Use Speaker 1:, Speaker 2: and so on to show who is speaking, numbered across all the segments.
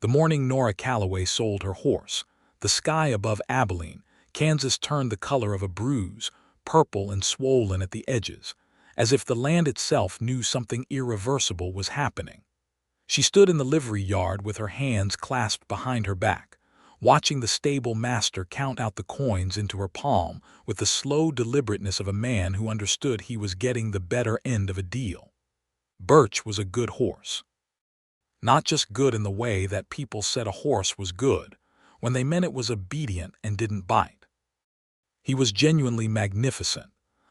Speaker 1: The morning Nora Calloway sold her horse, the sky above Abilene, Kansas turned the color of a bruise, purple and swollen at the edges, as if the land itself knew something irreversible was happening. She stood in the livery yard with her hands clasped behind her back, watching the stable master count out the coins into her palm with the slow deliberateness of a man who understood he was getting the better end of a deal. Birch was a good horse. Not just good in the way that people said a horse was good, when they meant it was obedient and didn't bite. He was genuinely magnificent,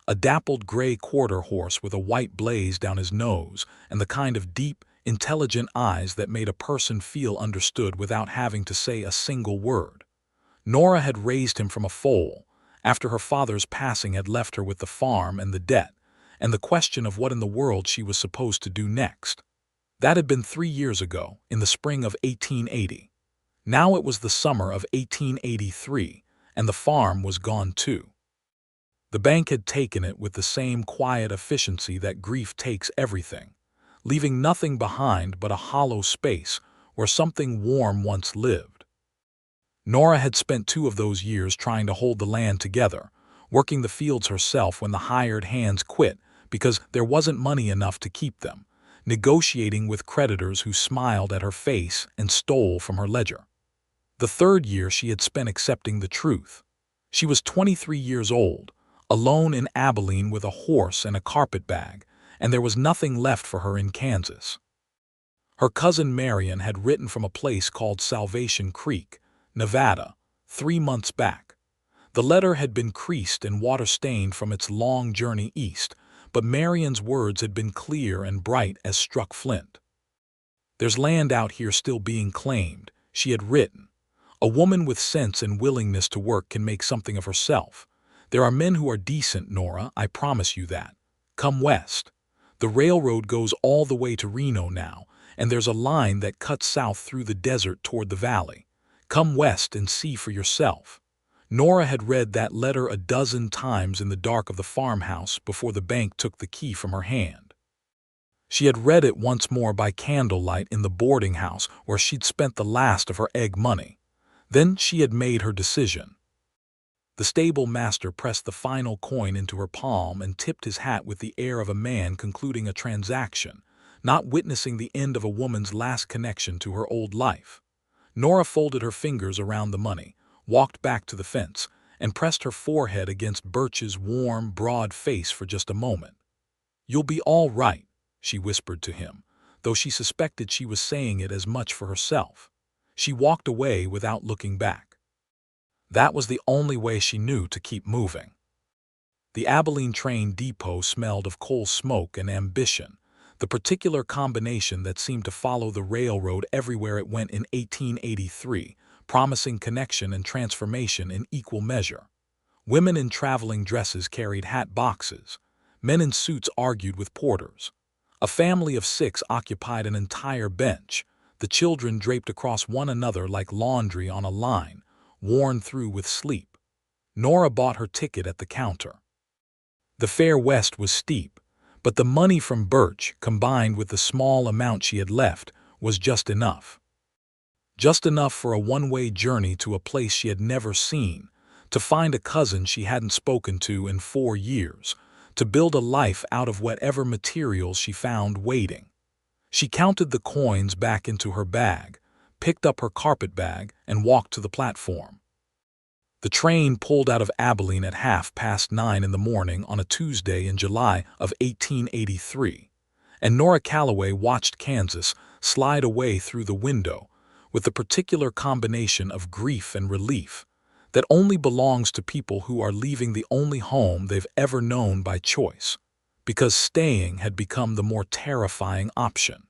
Speaker 1: a dappled gray quarter horse with a white blaze down his nose and the kind of deep, intelligent eyes that made a person feel understood without having to say a single word. Nora had raised him from a foal, after her father's passing had left her with the farm and the debt, and the question of what in the world she was supposed to do next. That had been 3 years ago, in the spring of 1880. Now it was the summer of 1883, and the farm was gone too. The bank had taken it with the same quiet efficiency that grief takes everything, leaving nothing behind but a hollow space where something warm once lived. Nora had spent 2 of those years trying to hold the land together, working the fields herself when the hired hands quit because there wasn't money enough to keep them, negotiating with creditors who smiled at her face and stole from her ledger. The 3rd year she had spent accepting the truth. She was 23 years old, alone in Abilene with a horse and a carpetbag, and there was nothing left for her in Kansas. Her cousin Marion had written from a place called Salvation Creek, Nevada, 3 months back. The letter had been creased and water-stained from its long journey east, but Marion's words had been clear and bright as struck flint. "There's land out here still being claimed," she had written. "A woman with sense and willingness to work can make something of herself. There are men who are decent, Nora, I promise you that. Come west. The railroad goes all the way to Reno now, and there's a line that cuts south through the desert toward the valley. Come west and see for yourself." Nora had read that letter a dozen times in the dark of the farmhouse before the bank took the key from her hand. She had read it once more by candlelight in the boarding house where she'd spent the last of her egg money. Then she had made her decision. The stable master pressed the final coin into her palm and tipped his hat with the air of a man concluding a transaction, not witnessing the end of a woman's last connection to her old life. Nora folded her fingers around the money, walked back to the fence, and pressed her forehead against Birch's warm, broad face for just a moment. "You'll be all right," she whispered to him, though she suspected she was saying it as much for herself. She walked away without looking back. That was the only way she knew to keep moving. The Abilene train depot smelled of coal smoke and ambition, the particular combination that seemed to follow the railroad everywhere it went in 1883, promising connection and transformation in equal measure. Women in traveling dresses carried hat boxes. Men in suits argued with porters. A family of 6 occupied an entire bench, the children draped across one another like laundry on a line, worn through with sleep. Nora bought her ticket at the counter. The fare west was steep, but the money from Birch, combined with the small amount she had left, was just enough. Just enough for a one-way journey to a place she had never seen, to find a cousin she hadn't spoken to in 4 years, to build a life out of whatever materials she found waiting. She counted the coins back into her bag, picked up her carpetbag, and walked to the platform. The train pulled out of Abilene at 9:30 in the morning on a Tuesday in July of 1883, and Nora Calloway watched Kansas slide away through the window with the particular combination of grief and relief that only belongs to people who are leaving the only home they've ever known by choice, because staying had become the more terrifying option.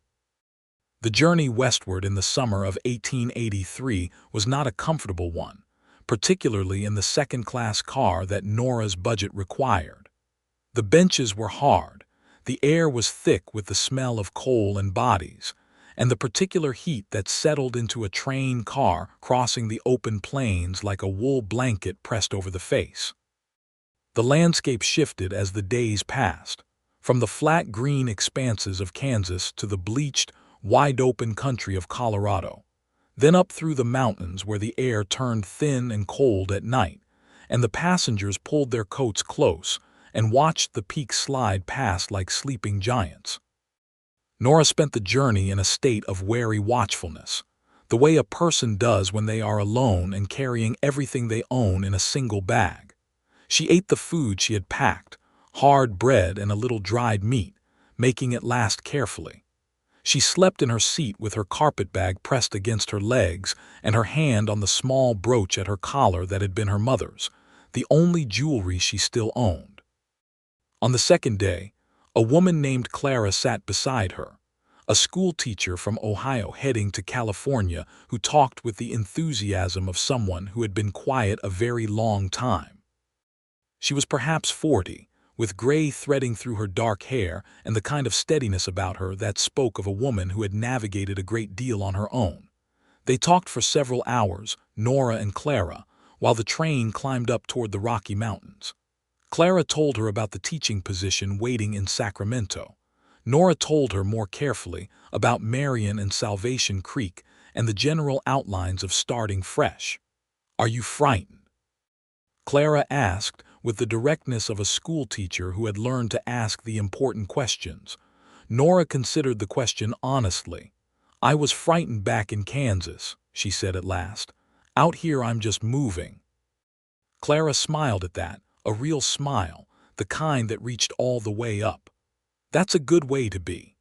Speaker 1: The journey westward in the summer of 1883 was not a comfortable one, particularly in the second-class car that Nora's budget required. The benches were hard, the air was thick with the smell of coal and bodies, and the particular heat that settled into a train car crossing the open plains like a wool blanket pressed over the face. The landscape shifted as the days passed, from the flat green expanses of Kansas to the bleached, wide-open country of Colorado. then up through the mountains where the air turned thin and cold at night, and the passengers pulled their coats close and watched the peaks slide past like sleeping giants. Nora spent the journey in a state of wary watchfulness, the way a person does when they are alone and carrying everything they own in a single bag. She ate the food she had packed, hard bread and a little dried meat, making it last carefully. She slept in her seat with her carpetbag pressed against her legs and her hand on the small brooch at her collar that had been her mother's, the only jewelry she still owned. On the second day, a woman named Clara sat beside her, a school teacher from Ohio heading to California who talked with the enthusiasm of someone who had been quiet a very long time. She was perhaps 40, with gray threading through her dark hair and the kind of steadiness about her that spoke of a woman who had navigated a great deal on her own. They talked for several hours, Nora and Clara, while the train climbed up toward the Rocky Mountains. Clara told her about the teaching position waiting in Sacramento. Nora told her more carefully about Marion and Salvation Creek and the general outlines of starting fresh. "Are you frightened?" Clara asked, with the directness of a schoolteacher who had learned to ask the important questions. Nora considered the question honestly. "I was frightened back in Kansas," she said at last. "Out here I'm just moving." Clara smiled at that, a real smile, the kind that reached all the way up. "That's a good way to be."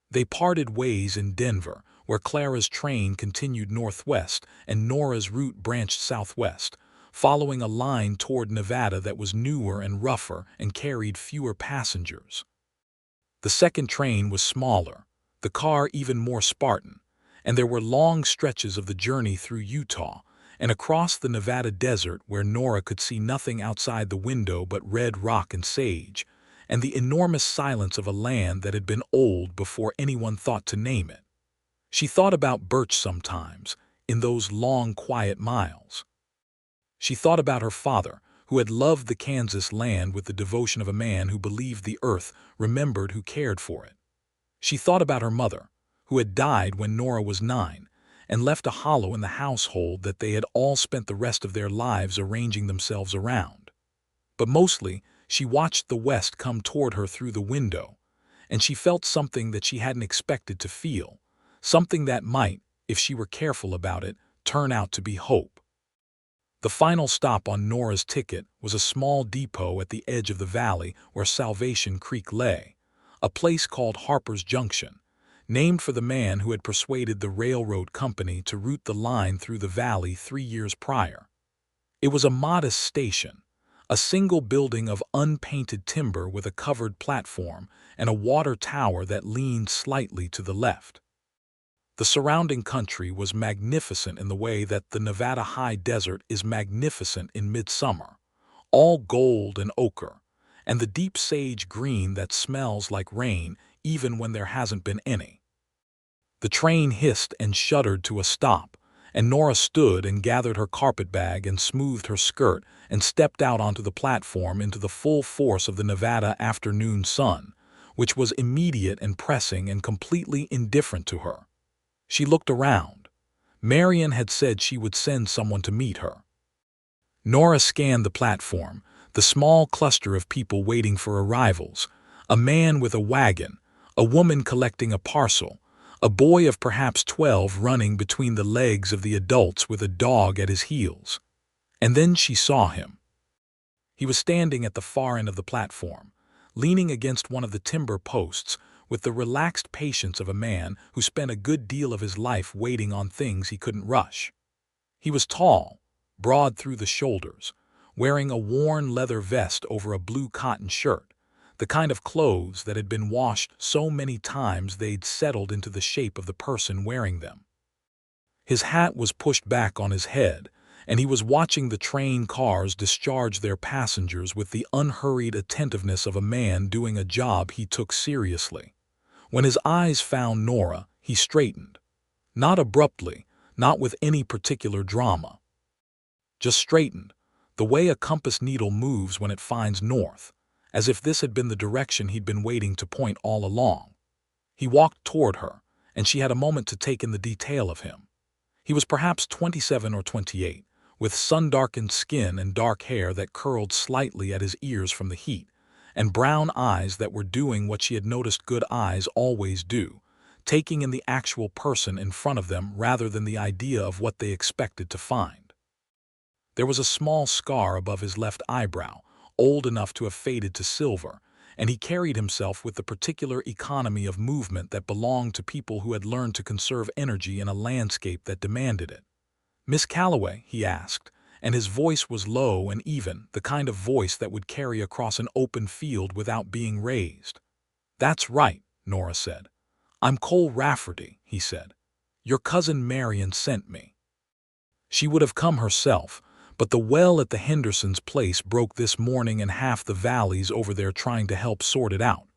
Speaker 1: They parted ways in Denver, where Clara's train continued northwest and Nora's route branched southwest, following a line toward Nevada that was newer and rougher and carried fewer passengers. The second train was smaller, the car even more Spartan, and there were long stretches of the journey through Utah and across the Nevada desert where Nora could see nothing outside the window but red rock and sage, and the enormous silence of a land that had been old before anyone thought to name it. She thought about Birch sometimes, in those long, quiet miles. She thought about her father, who had loved the Kansas land with the devotion of a man who believed the earth remembered who cared for it. She thought about her mother, who had died when Nora was 9, and left a hollow in the household that they had all spent the rest of their lives arranging themselves around. But mostly, she watched the West come toward her through the window, and she felt something that she hadn't expected to feel, something that might, if she were careful about it, turn out to be hope. The final stop on Nora's ticket was a small depot at the edge of the valley where Salvation Creek lay, a place called Harper's Junction, named for the man who had persuaded the railroad company to route the line through the valley 3 years prior. It was a modest station, a single building of unpainted timber with a covered platform and a water tower that leaned slightly to the left. The surrounding country was magnificent in the way that the Nevada high desert is magnificent in midsummer, all gold and ochre, and the deep sage green that smells like rain even when there hasn't been any. The train hissed and shuddered to a stop, and Nora stood and gathered her carpetbag and smoothed her skirt and stepped out onto the platform into the full force of the Nevada afternoon sun, which was immediate and pressing and completely indifferent to her. She looked around. Marion had said she would send someone to meet her. Nora scanned the platform, the small cluster of people waiting for arrivals, a man with a wagon, a woman collecting a parcel, a boy of perhaps 12 running between the legs of the adults with a dog at his heels. And then she saw him. He was standing at the far end of the platform, leaning against one of the timber posts, with the relaxed patience of a man who spent a good deal of his life waiting on things he couldn't rush. He was tall, broad through the shoulders, wearing a worn leather vest over a blue cotton shirt, the kind of clothes that had been washed so many times they'd settled into the shape of the person wearing them. His hat was pushed back on his head, and he was watching the train cars discharge their passengers with the unhurried attentiveness of a man doing a job he took seriously. When his eyes found Nora, he straightened. Not abruptly, not with any particular drama. Just straightened, the way a compass needle moves when it finds north, as if this had been the direction he'd been waiting to point all along. He walked toward her, and she had a moment to take in the detail of him. He was perhaps 27 or 28, with sun-darkened skin and dark hair that curled slightly at his ears from the heat, and brown eyes that were doing what she had noticed good eyes always do, taking in the actual person in front of them rather than the idea of what they expected to find. There was a small scar above his left eyebrow, old enough to have faded to silver, and he carried himself with the particular economy of movement that belonged to people who had learned to conserve energy in a landscape that demanded it. "Miss Calloway?" he asked, and his voice was low and even, the kind of voice that would carry across an open field without being raised. "That's right," Nora said. "I'm Cole Rafferty," he said. "Your cousin Marion sent me." She would have come herself, but the well at the Hendersons' place broke this morning and half the valley's over there trying to help sort it out.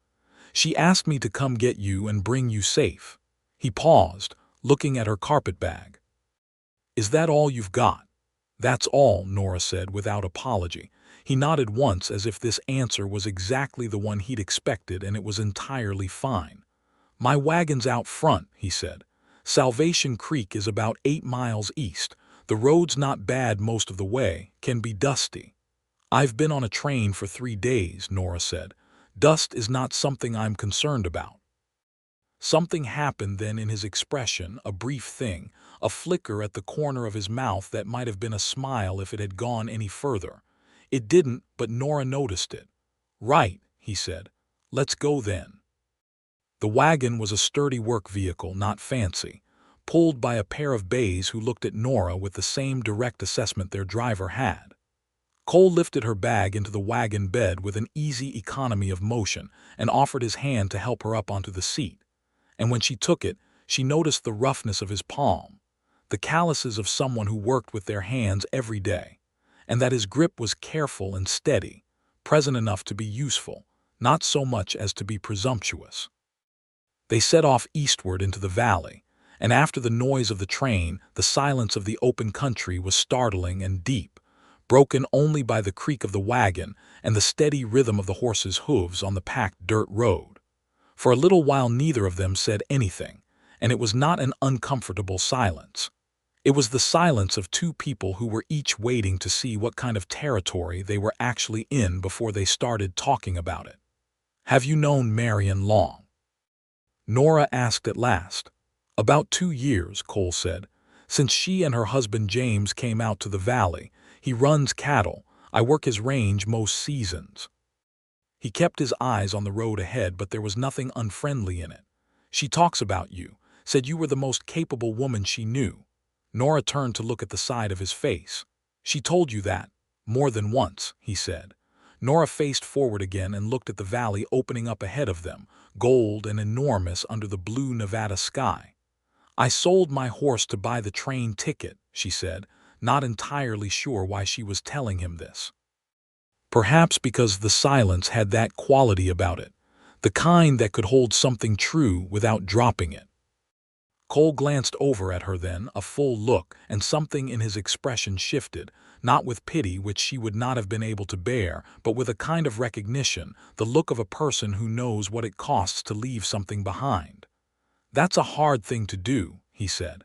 Speaker 1: She asked me to come get you and bring you safe. He paused, looking at her carpetbag. "Is that all you've got?" "That's all," Nora said without apology. He nodded once as if this answer was exactly the one he'd expected and it was entirely fine. "My wagon's out front," he said. "Salvation Creek is about 8 miles east. The road's not bad most of the way, can be dusty." "I've been on a train for 3 days," Nora said. "Dust is not something I'm concerned about." Something happened then in his expression, a brief thing, a flicker at the corner of his mouth that might have been a smile if it had gone any further. It didn't, but Nora noticed it. "Right," he said. "Let's go then." The wagon was a sturdy work vehicle, not fancy, pulled by a pair of bays who looked at Nora with the same direct assessment their driver had. Cole lifted her bag into the wagon bed with an easy economy of motion and offered his hand to help her up onto the seat. And when she took it, she noticed the roughness of his palm, the calluses of someone who worked with their hands every day, and that his grip was careful and steady, present enough to be useful, not so much as to be presumptuous. They set off eastward into the valley, and after the noise of the train, the silence of the open country was startling and deep, broken only by the creak of the wagon and the steady rhythm of the horses' hooves on the packed dirt road. For a little while neither of them said anything, and it was not an uncomfortable silence. It was the silence of two people who were each waiting to see what kind of territory they were actually in before they started talking about it. "Have you known Marion long?" Nora asked at last. "About 2 years," Cole said. "Since she and her husband James came out to the valley. He runs cattle. I work his range most seasons." He kept his eyes on the road ahead, but there was nothing unfriendly in it. "She talks about you, said you were the most capable woman she knew." Nora turned to look at the side of his face. "She told you that?" "More than once," he said. Nora faced forward again and looked at the valley opening up ahead of them, gold and enormous under the blue Nevada sky. "I sold my horse to buy the train ticket," she said, not entirely sure why she was telling him this. Perhaps because the silence had that quality about it, the kind that could hold something true without dropping it. Cole glanced over at her then, a full look, and something in his expression shifted, not with pity which she would not have been able to bear, but with a kind of recognition, the look of a person who knows what it costs to leave something behind. "That's a hard thing to do," he said.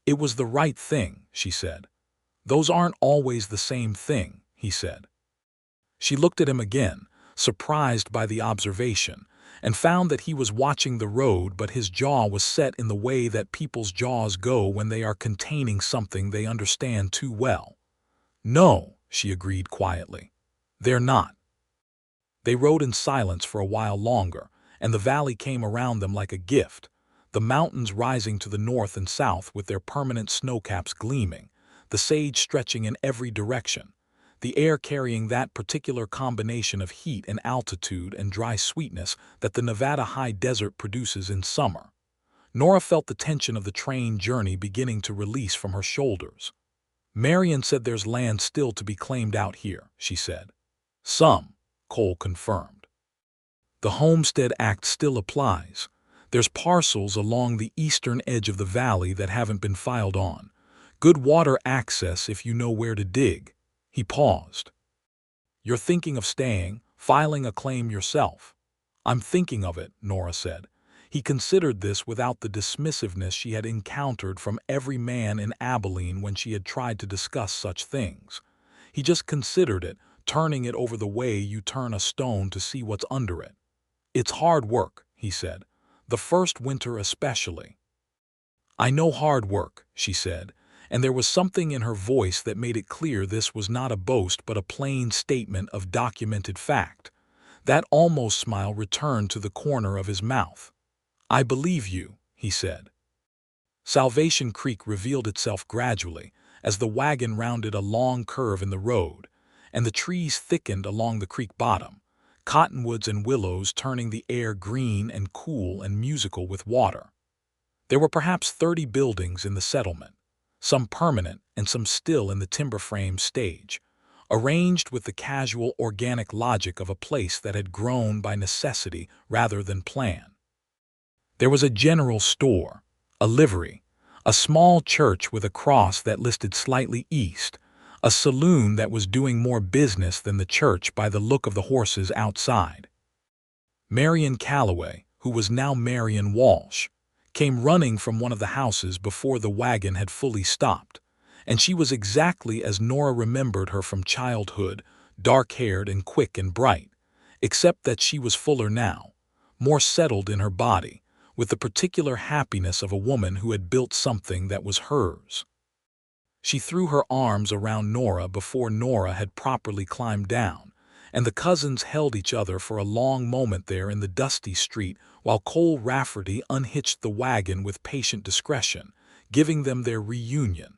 Speaker 1: "It was the right thing," she said. "Those aren't always the same thing," he said. She looked at him again, surprised by the observation, and found that he was watching the road, but his jaw was set in the way that people's jaws go when they are containing something they understand too well. "No," she agreed quietly. "They're not." They rode in silence for a while longer, and the valley came around them like a gift, the mountains rising to the north and south with their permanent snowcaps gleaming, the sage stretching in every direction, the air carrying that particular combination of heat and altitude and dry sweetness that the Nevada high desert produces in summer. Nora felt the tension of the train journey beginning to release from her shoulders. "Marion said there's land still to be claimed out here," she said. "Some," Cole confirmed. "The Homestead Act still applies. There's parcels along the eastern edge of the valley that haven't been filed on. Good water access if you know where to dig." He paused. "You're thinking of staying, filing a claim yourself?" "I'm thinking of it," Nora said. He considered this without the dismissiveness she had encountered from every man in Abilene when she had tried to discuss such things. He just considered it, turning it over the way you turn a stone to see what's under it. "It's hard work," he said. "The first winter especially." "I know hard work," she said, and there was something in her voice that made it clear this was not a boast but a plain statement of documented fact. That almost smile returned to the corner of his mouth. "I believe you," he said. Salvation Creek revealed itself gradually as the wagon rounded a long curve in the road, and the trees thickened along the creek bottom, cottonwoods and willows turning the air green and cool and musical with water. There were perhaps 30 buildings in the settlement, some permanent and some still in the timber frame stage, arranged with the casual organic logic of a place that had grown by necessity rather than plan. There was a general store, a livery, a small church with a cross that listed slightly east, a saloon that was doing more business than the church by the look of the horses outside. Marion Calloway, who was now Marion Walsh, came running from one of the houses before the wagon had fully stopped, and she was exactly as Nora remembered her from childhood, dark-haired and quick and bright, except that she was fuller now, more settled in her body, with the particular happiness of a woman who had built something that was hers. She threw her arms around Nora before Nora had properly climbed down, and the cousins held each other for a long moment there in the dusty street while Cole Rafferty unhitched the wagon with patient discretion, giving them their reunion.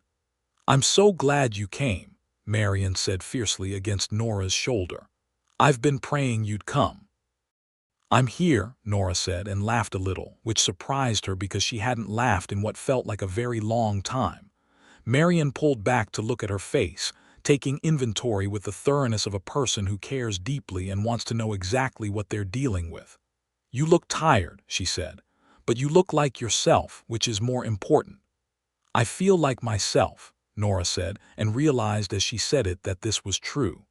Speaker 1: "I'm so glad you came," Marion said fiercely against Nora's shoulder. "I've been praying you'd come." "I'm here," Nora said and laughed a little, which surprised her because she hadn't laughed in what felt like a very long time. Marion pulled back to look at her face, taking inventory with the thoroughness of a person who cares deeply and wants to know exactly what they're dealing with. "You look tired," she said, "but you look like yourself, which is more important." "I feel like myself," Nora said, and realized as she said it that this was true.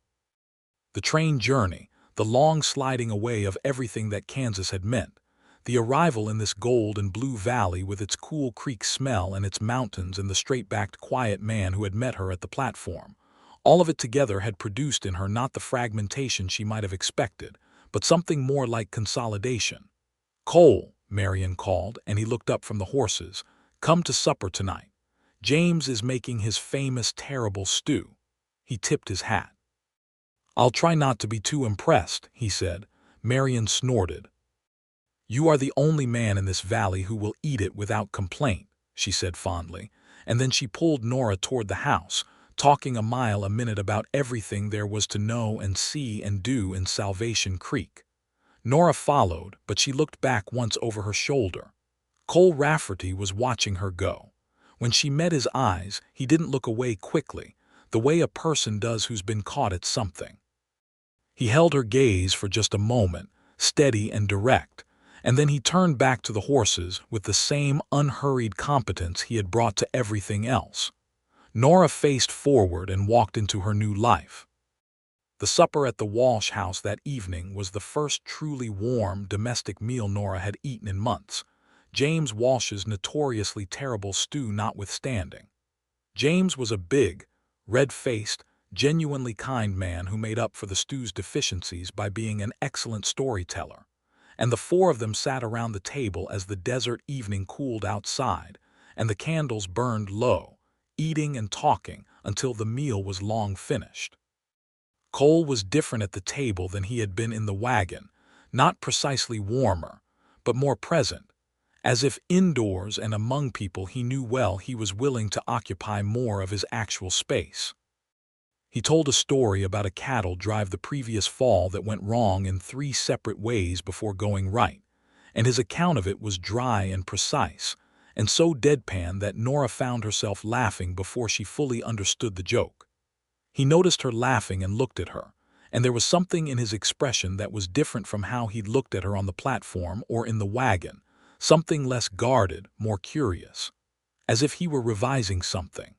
Speaker 1: The train journey, the long sliding away of everything that Kansas had meant, the arrival in this gold and blue valley with its cool creek smell and its mountains and the straight-backed quiet man who had met her at the platform, all of it together had produced in her not the fragmentation she might have expected, but something more like consolidation. "Cole," Marion called, and he looked up from the horses. "Come to supper tonight. James is making his famous terrible stew." He tipped his hat. "I'll try not to be too impressed," he said. Marion snorted. "You are the only man in this valley who will eat it without complaint," she said fondly, and then she pulled Nora toward the house, talking a mile a minute about everything there was to know and see and do in Salvation Creek. Nora followed, but she looked back once over her shoulder. Cole Rafferty was watching her go. When she met his eyes, he didn't look away quickly, the way a person does who's been caught at something. He held her gaze for just a moment, steady and direct, and then he turned back to the horses with the same unhurried competence he had brought to everything else. Nora faced forward and walked into her new life. The supper at the Walsh house that evening was the first truly warm domestic meal Nora had eaten in months, James Walsh's notoriously terrible stew notwithstanding. James was a big, red-faced, genuinely kind man who made up for the stew's deficiencies by being an excellent storyteller, and the four of them sat around the table as the desert evening cooled outside and the candles burned low, eating and talking until the meal was long finished. Cole was different at the table than he had been in the wagon, not precisely warmer, but more present, as if indoors and among people he knew well he was willing to occupy more of his actual space. He told a story about a cattle drive the previous fall that went wrong in 3 separate ways before going right, and his account of it was dry and precise, and so deadpan that Nora found herself laughing before she fully understood the joke. He noticed her laughing and looked at her, and there was something in his expression that was different from how he'd looked at her on the platform or in the wagon, something less guarded, more curious, as if he were revising something.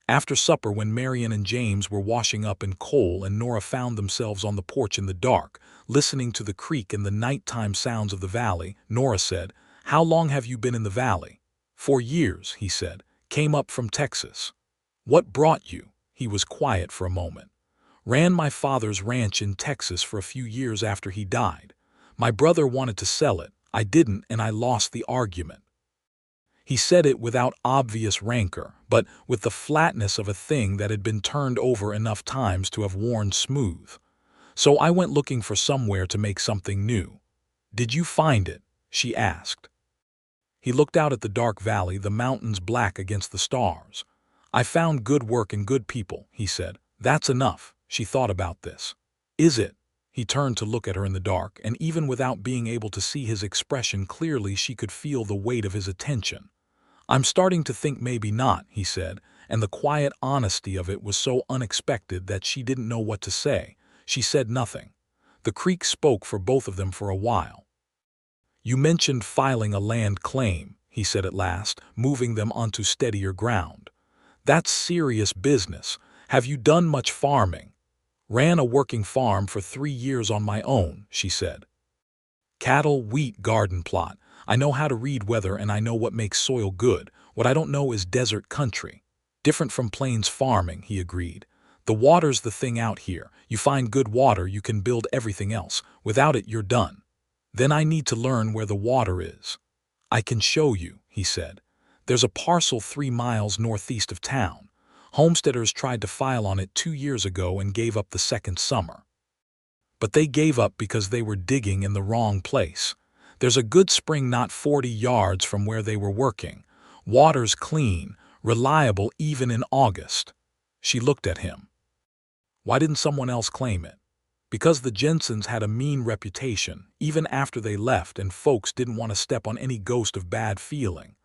Speaker 1: After supper, when Marion and James were washing up and Cole and Nora found themselves on the porch in the dark, listening to the creek and the nighttime sounds of the valley, Nora said, "How long have you been in the valley?" "4 years," he said. "Came up from Texas." "What brought you?" He was quiet for a moment. "Ran my father's ranch in Texas for a few years after he died. My brother wanted to sell it. I didn't, and I lost the argument." He said it without obvious rancor, but with the flatness of a thing that had been turned over enough times to have worn smooth. "So I went looking for somewhere to make something new." "Did you find it?" she asked. He looked out at the dark valley, the mountains black against the stars. "I found good work and good people," he said. "That's enough." She thought about this. "Is it?" He turned to look at her in the dark, and even without being able to see his expression clearly, she could feel the weight of his attention. "I'm starting to think maybe not," he said, and the quiet honesty of it was so unexpected that she didn't know what to say. She said nothing. The creek spoke for both of them for a while. "You mentioned filing a land claim," he said at last, moving them onto steadier ground. "That's serious business. Have you done much farming?" "Ran a working farm for 3 years on my own," she said. "Cattle, wheat, garden plot. I know how to read weather and I know what makes soil good. What I don't know is desert country." "Different from plains farming," he agreed. "The water's the thing out here. You find good water, you can build everything else. Without it, you're done." "Then I need to learn where the water is." "I can show you," he said. "There's a parcel 3 miles northeast of town. Homesteaders tried to file on it 2 years ago and gave up the second summer. But they gave up because they were digging in the wrong place. There's a good spring not 40 yards from where they were working. Water's clean, reliable even in August." She looked at him. "Why didn't someone else claim it?" "Because the Jensens had a mean reputation, even after they left, and folks didn't want to step on any ghost of bad feeling.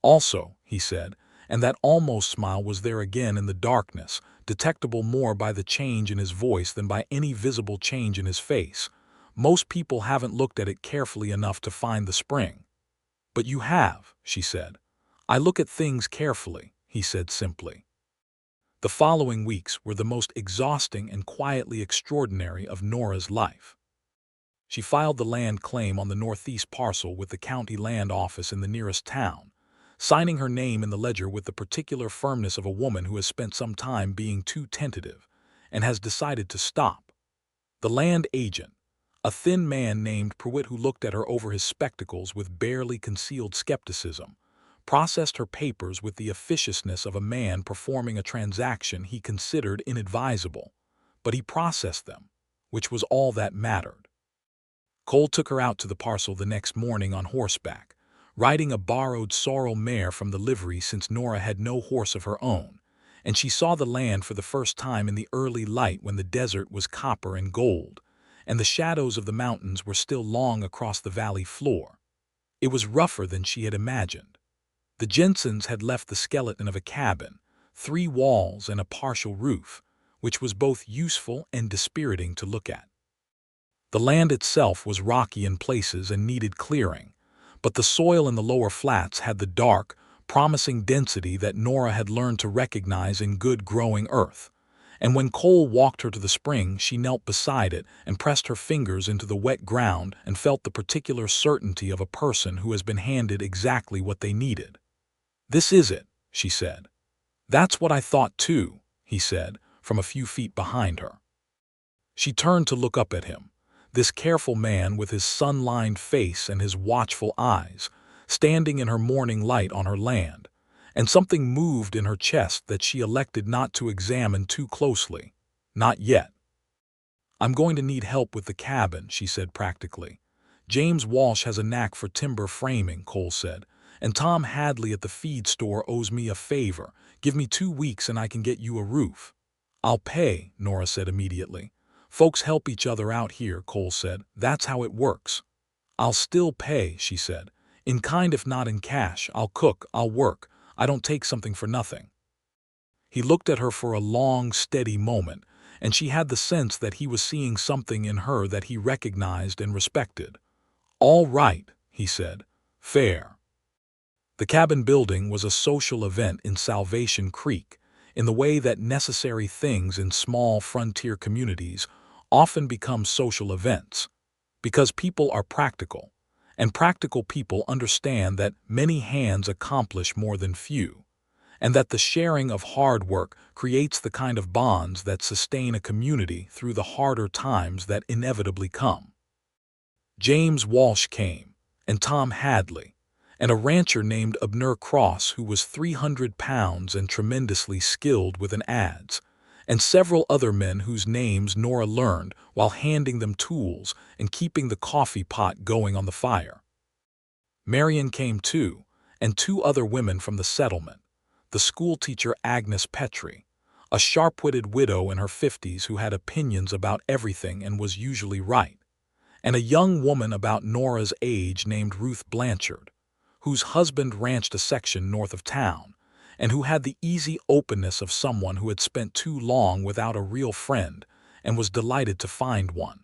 Speaker 1: Also," he said, and that almost smile was there again in the darkness, detectable more by the change in his voice than by any visible change in his face, "most people haven't looked at it carefully enough to find the spring." "But you have," she said. "I look at things carefully," he said simply. The following weeks were the most exhausting and quietly extraordinary of Nora's life. She filed the land claim on the northeast parcel with the county land office in the nearest town, signing her name in the ledger with the particular firmness of a woman who has spent some time being too tentative and has decided to stop. The land agent, a thin man named Pruitt who looked at her over his spectacles with barely concealed skepticism, processed her papers with the officiousness of a man performing a transaction he considered inadvisable, but he processed them, which was all that mattered. Cole took her out to the parcel the next morning on horseback, riding a borrowed sorrel mare from the livery since Nora had no horse of her own, and she saw the land for the first time in the early light when the desert was copper and gold, and the shadows of the mountains were still long across the valley floor. It was rougher than she had imagined. The Jensens had left the skeleton of a cabin, 3 walls and a partial roof, which was both useful and dispiriting to look at. The land itself was rocky in places and needed clearing, but the soil in the lower flats had the dark, promising density that Nora had learned to recognize in good growing earth. And when Cole walked her to the spring, she knelt beside it and pressed her fingers into the wet ground and felt the particular certainty of a person who has been handed exactly what they needed. "This is it," she said. "That's what I thought too," he said, from a few feet behind her. She turned to look up at him, this careful man with his sun-lined face and his watchful eyes, standing in her morning light on her land, and something moved in her chest that she elected not to examine too closely. "Not yet." "I'm going to need help with the cabin," she said practically. "James Walsh has a knack for timber framing," Cole said, "and Tom Hadley at the feed store owes me a favor. Give me 2 weeks and I can get you a roof." "I'll pay," Nora said immediately. "Folks help each other out here," Cole said. "That's how it works." "I'll still pay," she said. "In kind if not in cash. I'll cook, I'll work. I don't take something for nothing." He looked at her for a long, steady moment, and she had the sense that he was seeing something in her that he recognized and respected. "All right," he said. "Fair." The cabin building was a social event in Salvation Creek. in the way that necessary things in small frontier communities often become social events, because people are practical, and practical people understand that many hands accomplish more than few, and that the sharing of hard work creates the kind of bonds that sustain a community through the harder times that inevitably come. James Walsh came, and Tom Hadley, and a rancher named Abner Cross who was 300 pounds and tremendously skilled with an adze, and several other men whose names Nora learned while handing them tools and keeping the coffee pot going on the fire. Marion came too, and two other women from the settlement, the schoolteacher Agnes Petrie, a sharp-witted widow in her 50s who had opinions about everything and was usually right, and a young woman about Nora's age named Ruth Blanchard, whose husband ranched a section north of town, and who had the easy openness of someone who had spent too long without a real friend and was delighted to find one.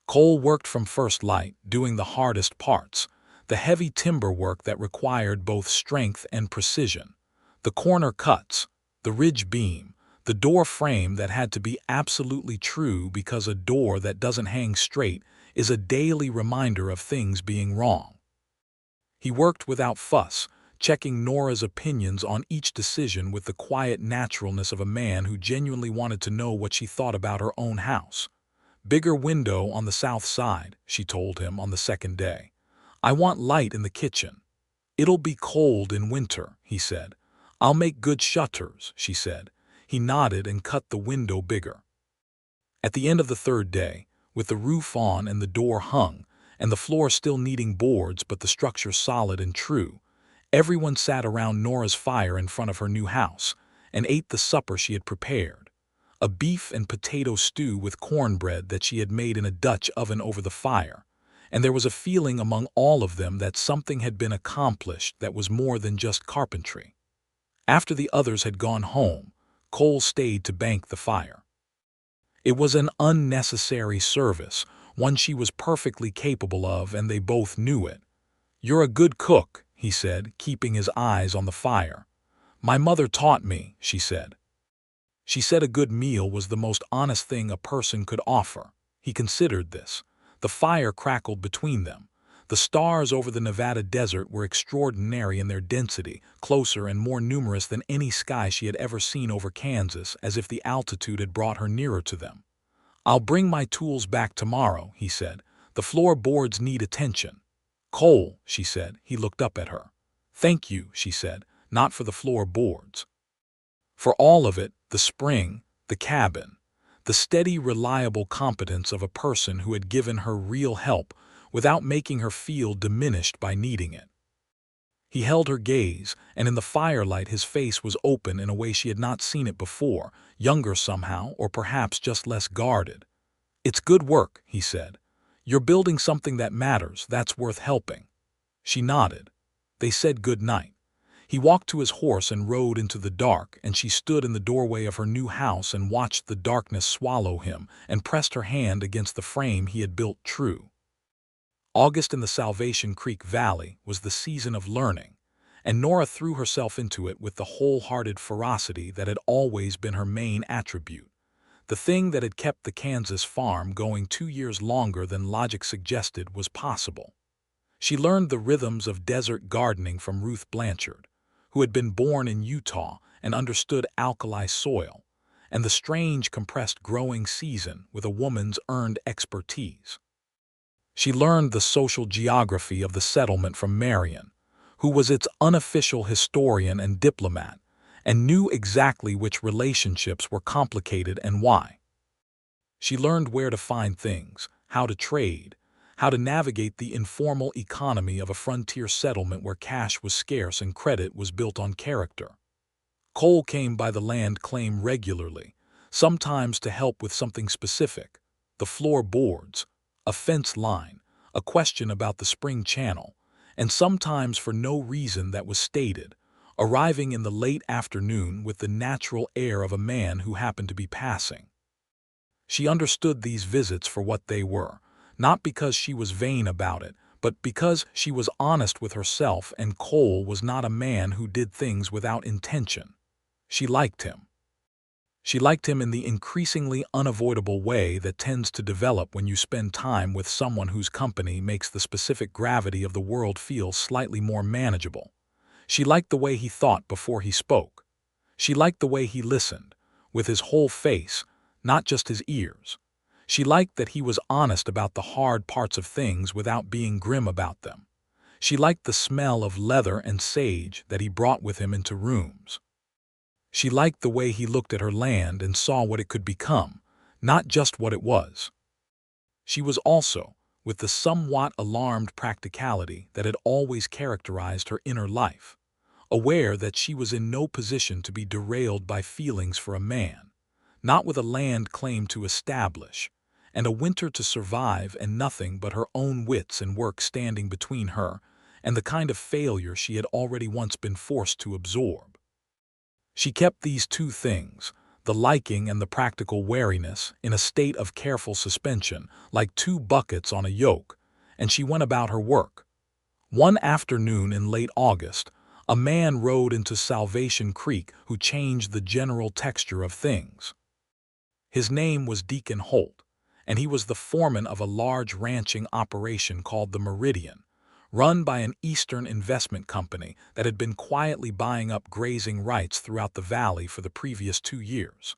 Speaker 1: Cole worked from first light, doing the hardest parts, the heavy timber work that required both strength and precision, the corner cuts, the ridge beam, the door frame that had to be absolutely true because a door that doesn't hang straight is a daily reminder of things being wrong. He worked without fuss, checking Nora's opinions on each decision with the quiet naturalness of a man who genuinely wanted to know what she thought about her own house. "Bigger window on the south side," she told him on the second day. "I want light in the kitchen." "It'll be cold in winter," he said. "I'll make good shutters," she said. He nodded and cut the window bigger. At the end of the third day, with the roof on and the door hung, and the floor still needing boards but the structure solid and true, everyone sat around Nora's fire in front of her new house and ate the supper she had prepared, a beef and potato stew with cornbread that she had made in a Dutch oven over the fire, and there was a feeling among all of them that something had been accomplished that was more than just carpentry. After the others had gone home, Cole stayed to bank the fire. It was an unnecessary service, one she was perfectly capable of, and they both knew it. "You're a good cook," he said, keeping his eyes on the fire. "My mother taught me," she said. She said a good meal was the most honest thing a person could offer. He considered this. The fire crackled between them. The stars over the Nevada desert were extraordinary in their density, closer and more numerous than any sky she had ever seen over Kansas, as if the altitude had brought her nearer to them. "I'll bring my tools back tomorrow," he said. "The floorboards need attention." "Cole," she said. He looked up at her. "Thank you," she said, "not for the floorboards. For all of it, the spring, the cabin, the steady, reliable competence of a person who had given her real help without making her feel diminished by needing it." He held her gaze, and in the firelight his face was open in a way she had not seen it before, younger somehow, or perhaps just less guarded. "It's good work," he said. "You're building something that matters, that's worth helping." She nodded. They said good night. He walked to his horse and rode into the dark, and she stood in the doorway of her new house and watched the darkness swallow him and pressed her hand against the frame he had built true. August in the Salvation Creek Valley was the season of learning, and Nora threw herself into it with the wholehearted ferocity that had always been her main attribute, the thing that had kept the Kansas farm going 2 years longer than logic suggested was possible. She learned the rhythms of desert gardening from Ruth Blanchard, who had been born in Utah and understood alkali soil, and the strange compressed growing season with a woman's earned expertise. She learned the social geography of the settlement from Marion, who was its unofficial historian and diplomat, and knew exactly which relationships were complicated and why. She learned where to find things, how to trade, how to navigate the informal economy of a frontier settlement where cash was scarce and credit was built on character. Cole came by the land claim regularly, sometimes to help with something specific, the floorboards, a fence line, a question about the spring channel, and sometimes for no reason that was stated, arriving in the late afternoon with the natural air of a man who happened to be passing. She understood these visits for what they were, not because she was vain about it, but because she was honest with herself, and Cole was not a man who did things without intention. She liked him. She liked him in the increasingly unavoidable way that tends to develop when you spend time with someone whose company makes the specific gravity of the world feel slightly more manageable. She liked the way he thought before he spoke. She liked the way he listened, with his whole face, not just his ears. She liked that he was honest about the hard parts of things without being grim about them. She liked the smell of leather and sage that he brought with him into rooms. She liked the way he looked at her land and saw what it could become, not just what it was. She was also, with the somewhat alarmed practicality that had always characterized her inner life, aware that she was in no position to be derailed by feelings for a man, not with a land claim to establish, and a winter to survive and nothing but her own wits and work standing between her and the kind of failure she had already once been forced to absorb. She kept these two things, the liking and the practical wariness, in a state of careful suspension, like two buckets on a yoke, and she went about her work. One afternoon in late August, a man rode into Salvation Creek who changed the general texture of things. His name was Deacon Holt, and he was the foreman of a large ranching operation called the Meridian, run by an Eastern investment company that had been quietly buying up grazing rights throughout the valley for the previous 2 years.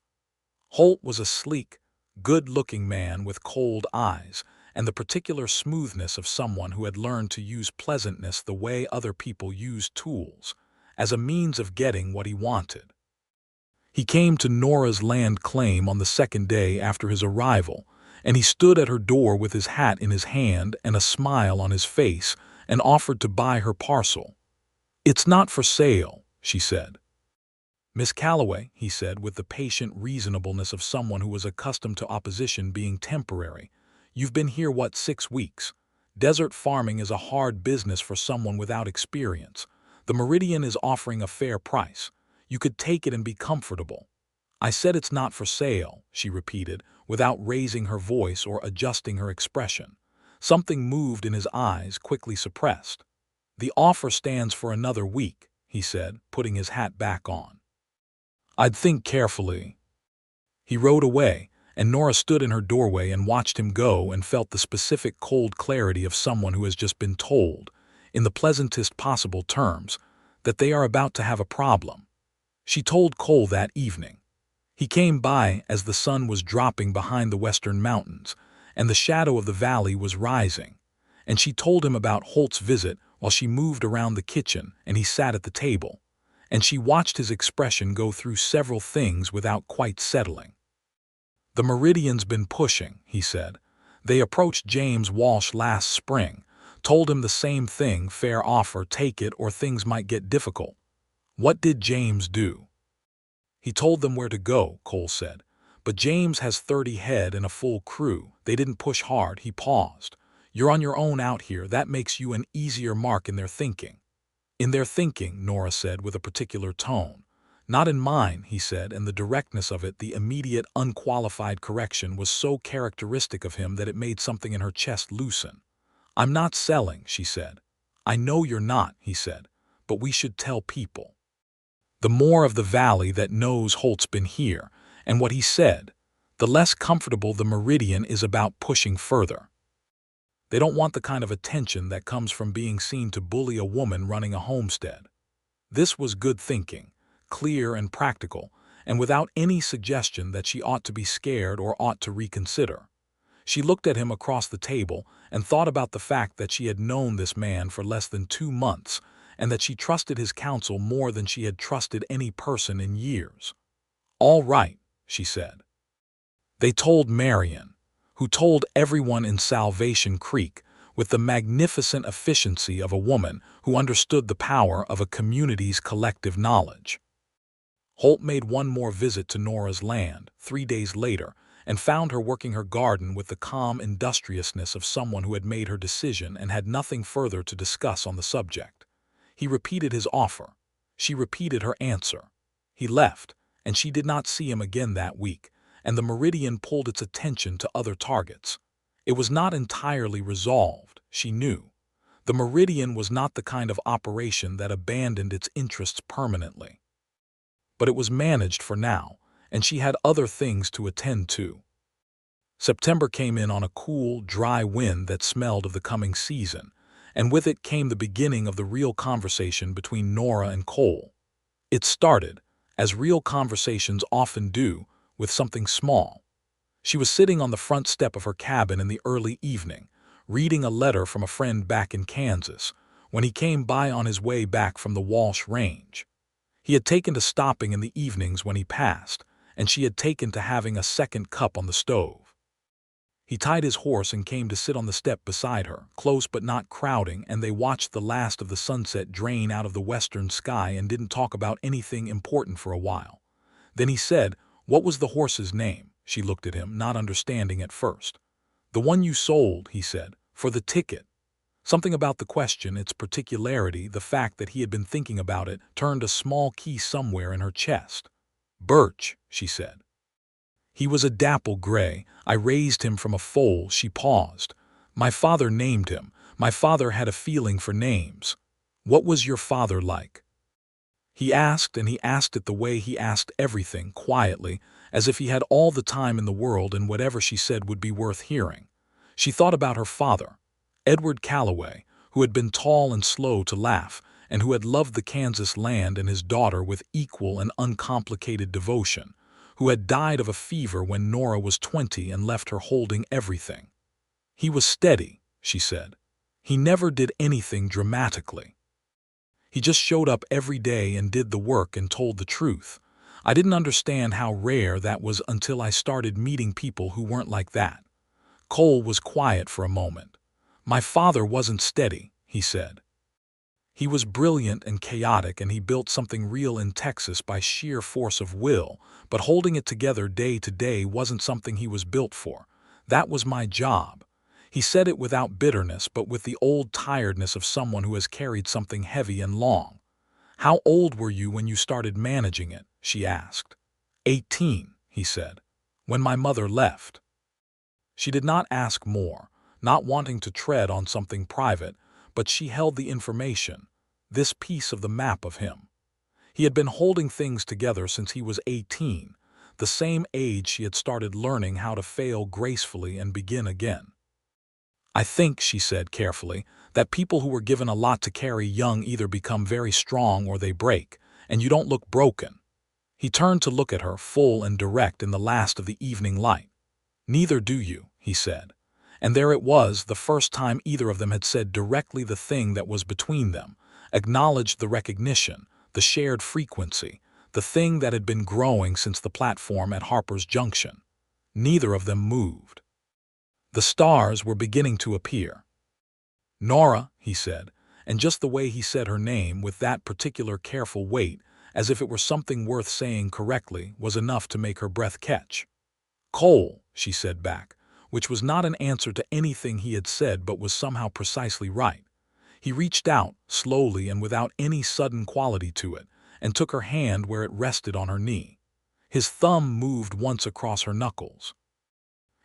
Speaker 1: Holt was a sleek, good-looking man with cold eyes and the particular smoothness of someone who had learned to use pleasantness the way other people use tools, as a means of getting what he wanted. He came to Nora's land claim on the second day after his arrival, and he stood at her door with his hat in his hand and a smile on his face and offered to buy her parcel. "It's not for sale," she said. "Miss Calloway," he said with the patient reasonableness of someone who was accustomed to opposition being temporary, "you've been here, 6 weeks? Desert farming is a hard business for someone without experience. The Meridian is offering a fair price. You could take it and be comfortable." "I said it's not for sale," she repeated, without raising her voice or adjusting her expression. Something moved in his eyes, quickly suppressed. "The offer stands for another week," he said, putting his hat back on. "I'd think carefully." He rode away, and Nora stood in her doorway and watched him go and felt the specific cold clarity of someone who has just been told, in the pleasantest possible terms, that they are about to have a problem. She told Cole that evening. He came by as the sun was dropping behind the western mountains, and the shadow of the valley was rising, and she told him about Holt's visit while she moved around the kitchen and he sat at the table, and she watched his expression go through several things without quite settling. "The Meridian's been pushing," he said. "They approached James Walsh last spring, told him the same thing, fair offer, take it or things might get difficult." "What did James do?" "He told them where to go," Cole said. "But James has 30 head and a full crew. They didn't push hard." He paused. "You're on your own out here. That makes you an easier mark in their thinking." "In their thinking," Nora said with a particular tone. "Not in mine," he said, and the directness of it, the immediate, unqualified correction, was so characteristic of him that it made something in her chest loosen. "I'm not selling," she said. "I know you're not," he said, "but we should tell people. The more of the valley that knows Holt's been here, and what he said, the less comfortable the Meridian is about pushing further. They don't want the kind of attention that comes from being seen to bully a woman running a homestead." This was good thinking, clear and practical, and without any suggestion that she ought to be scared or ought to reconsider. She looked at him across the table and thought about the fact that she had known this man for less than 2 months, and that she trusted his counsel more than she had trusted any person in years. "All right," she said. They told Marion, who told everyone in Salvation Creek with the magnificent efficiency of a woman who understood the power of a community's collective knowledge. Holt made one more visit to Nora's land 3 days later and found her working her garden with the calm industriousness of someone who had made her decision and had nothing further to discuss on the subject. He repeated his offer. She repeated her answer. He left, and she did not see him again that week, and the Meridian pulled its attention to other targets. It was not entirely resolved, she knew. The Meridian was not the kind of operation that abandoned its interests permanently. but it was managed for now, and she had other things to attend to. September came in on a cool, dry wind that smelled of the coming season, and with it came the beginning of the real conversation between Nora and Cole. It started, as real conversations often do, with something small. She was sitting on the front step of her cabin in the early evening, reading a letter from a friend back in Kansas, when he came by on his way back from the Walsh Range. He had taken to stopping in the evenings when he passed, and she had taken to having a second cup on the stove. He tied his horse and came to sit on the step beside her, close but not crowding, and they watched the last of the sunset drain out of the western sky and didn't talk about anything important for a while. Then he said, "What was the horse's name?" She looked at him, not understanding at first. "The one you sold," he said, "for the ticket." Something about the question, its particularity, the fact that he had been thinking about it, turned a small key somewhere in her chest. "Birch," she said. "He was a dapple gray. I raised him from a foal." She paused. "My father named him. My father had a feeling for names." "What was your father like?" He asked, and he asked it the way he asked everything, quietly, as if he had all the time in the world and whatever she said would be worth hearing. She thought about her father, Edward Calloway, who had been tall and slow to laugh, and who had loved the Kansas land and his daughter with equal and uncomplicated devotion, who had died of a fever when Nora was 20 and left her holding everything. "He was steady," she said. "He never did anything dramatically. He just showed up every day and did the work and told the truth. I didn't understand how rare that was until I started meeting people who weren't like that." Cole was quiet for a moment. "My father wasn't steady," he said. "He was brilliant and chaotic, and he built something real in Texas by sheer force of will, but holding it together day to day wasn't something he was built for. That was my job." He said it without bitterness, but with the old tiredness of someone who has carried something heavy and long. "How old were you when you started managing it?" she asked. 18, he said. "When my mother left." She did not ask more, not wanting to tread on something private, but she held the information, this piece of the map of him. He had been holding things together since he was 18, the same age she had started learning how to fail gracefully and begin again. "I think," she said carefully, "that people who were given a lot to carry young either become very strong or they break, and you don't look broken." He turned to look at her, full and direct in the last of the evening light. "Neither do you," he said. And there it was, the first time either of them had said directly the thing that was between them, acknowledged the recognition, the shared frequency, the thing that had been growing since the platform at Harper's Junction. Neither of them moved. The stars were beginning to appear. "Nora," he said, and just the way he said her name, with that particular careful weight, as if it were something worth saying correctly, was enough to make her breath catch. "Cole," she said back, which was not an answer to anything he had said but was somehow precisely right. He reached out, slowly and without any sudden quality to it, and took her hand where it rested on her knee. His thumb moved once across her knuckles.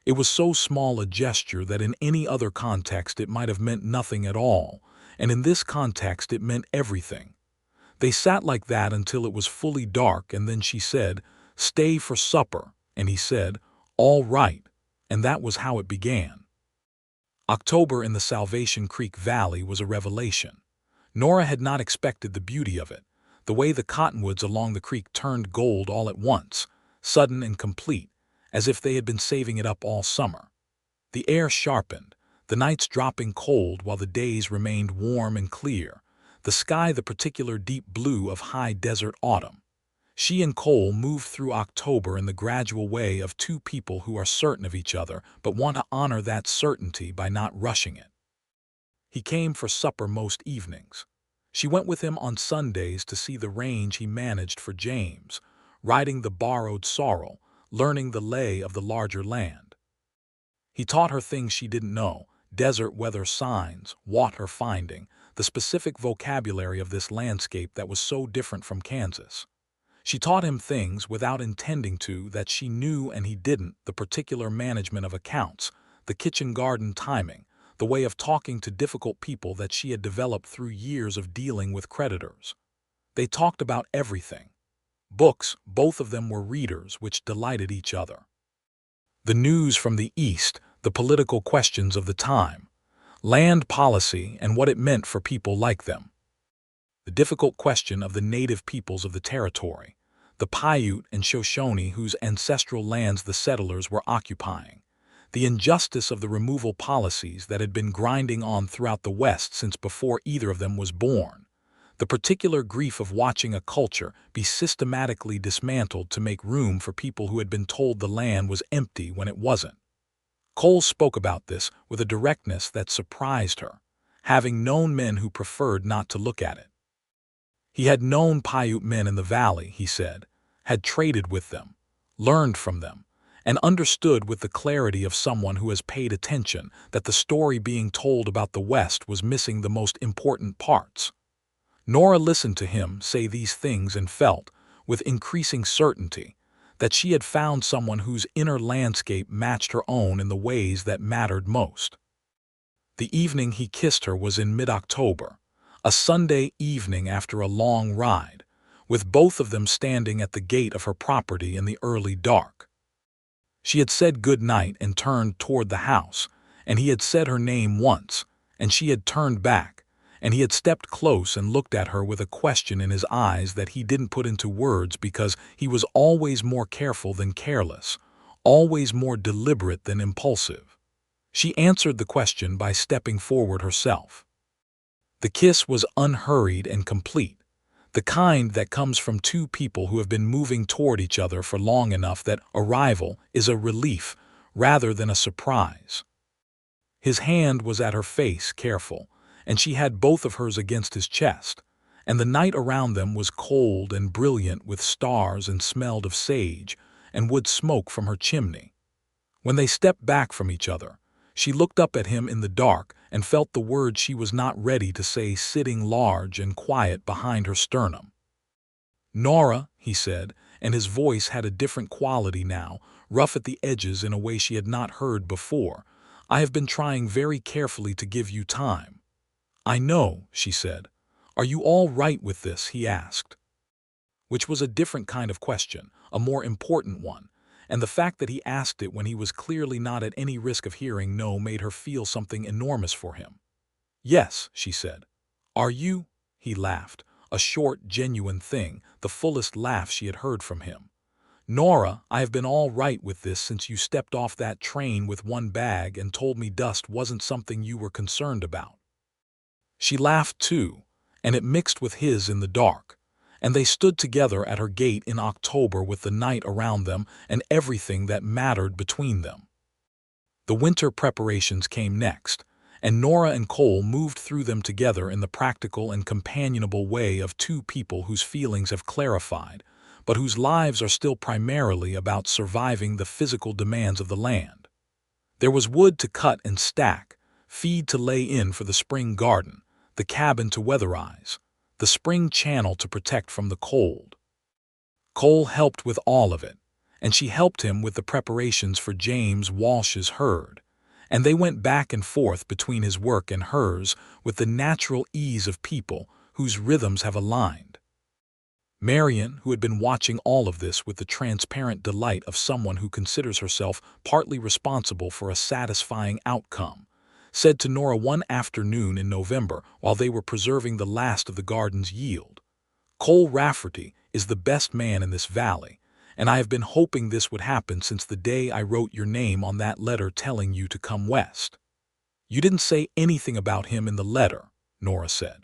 Speaker 1: It was so small a gesture that in any other context it might have meant nothing at all, and in this context it meant everything. They sat like that until it was fully dark, and then she said, "Stay for supper," and he said, "All right," and that was how it began. October in the Salvation Creek Valley was a revelation. Nora had not expected the beauty of it, the way the cottonwoods along the creek turned gold all at once, sudden and complete, as if they had been saving it up all summer. The air sharpened, the nights dropping cold while the days remained warm and clear, the sky the particular deep blue of high desert autumn. She and Cole moved through October in the gradual way of two people who are certain of each other but want to honor that certainty by not rushing it. He came for supper most evenings. She went with him on Sundays to see the range he managed for James, riding the borrowed sorrel, learning the lay of the larger land. He taught her things she didn't know, desert weather signs, water finding, the specific vocabulary of this landscape that was so different from Kansas. She taught him things without intending to that she knew and he didn't, the particular management of accounts, the kitchen garden timing, the way of talking to difficult people that she had developed through years of dealing with creditors. They talked about everything. Books, both of them were readers, which delighted each other. The news from the East, the political questions of the time, land policy and what it meant for people like them. The difficult question of the native peoples of the territory, the Paiute and Shoshone whose ancestral lands the settlers were occupying, the injustice of the removal policies that had been grinding on throughout the West since before either of them was born, the particular grief of watching a culture be systematically dismantled to make room for people who had been told the land was empty when it wasn't. Cole spoke about this with a directness that surprised her, having known men who preferred not to look at it. He had known Paiute men in the valley, he said, had traded with them, learned from them, and understood with the clarity of someone who has paid attention that the story being told about the West was missing the most important parts. Nora listened to him say these things and felt, with increasing certainty, that she had found someone whose inner landscape matched her own in the ways that mattered most. The evening he kissed her was in mid-October, a Sunday evening after a long ride, with both of them standing at the gate of her property in the early dark. She had said good night and turned toward the house, and he had said her name once, and she had turned back, and he had stepped close and looked at her with a question in his eyes that he didn't put into words because he was always more careful than careless, always more deliberate than impulsive. She answered the question by stepping forward herself. The kiss was unhurried and complete, the kind that comes from two people who have been moving toward each other for long enough that arrival is a relief rather than a surprise. His hand was at her face, careful, and she had both of hers against his chest, and the night around them was cold and brilliant with stars and smelled of sage and wood smoke from her chimney. When they stepped back from each other, she looked up at him in the dark and felt the words she was not ready to say sitting large and quiet behind her sternum. "Nora," he said, and his voice had a different quality now, rough at the edges in a way she had not heard before. "I have been trying very carefully to give you time." "I know," she said. "Are you all right with this?" he asked. Which was a different kind of question, a more important one, and the fact that he asked it when he was clearly not at any risk of hearing no made her feel something enormous for him. "Yes," she said. "Are you?" He laughed, a short, genuine thing, the fullest laugh she had heard from him. "Nora, I have been all right with this since you stepped off that train with one bag and told me dust wasn't something you were concerned about." She laughed too, and it mixed with his in the dark, and they stood together at her gate in October with the night around them and everything that mattered between them. The winter preparations came next, and Nora and Cole moved through them together in the practical and companionable way of two people whose feelings have clarified, but whose lives are still primarily about surviving the physical demands of the land. There was wood to cut and stack, feed to lay in for the spring garden, the cabin to weatherize, the spring channel to protect from the cold. Cole helped with all of it, and she helped him with the preparations for James Walsh's herd, and they went back and forth between his work and hers with the natural ease of people whose rhythms have aligned. Marian, who had been watching all of this with the transparent delight of someone who considers herself partly responsible for a satisfying outcome, said to Nora one afternoon in November while they were preserving the last of the garden's yield, "Cole Rafferty is the best man in this valley, and I have been hoping this would happen since the day I wrote your name on that letter telling you to come west." "You didn't say anything about him in the letter," Nora said.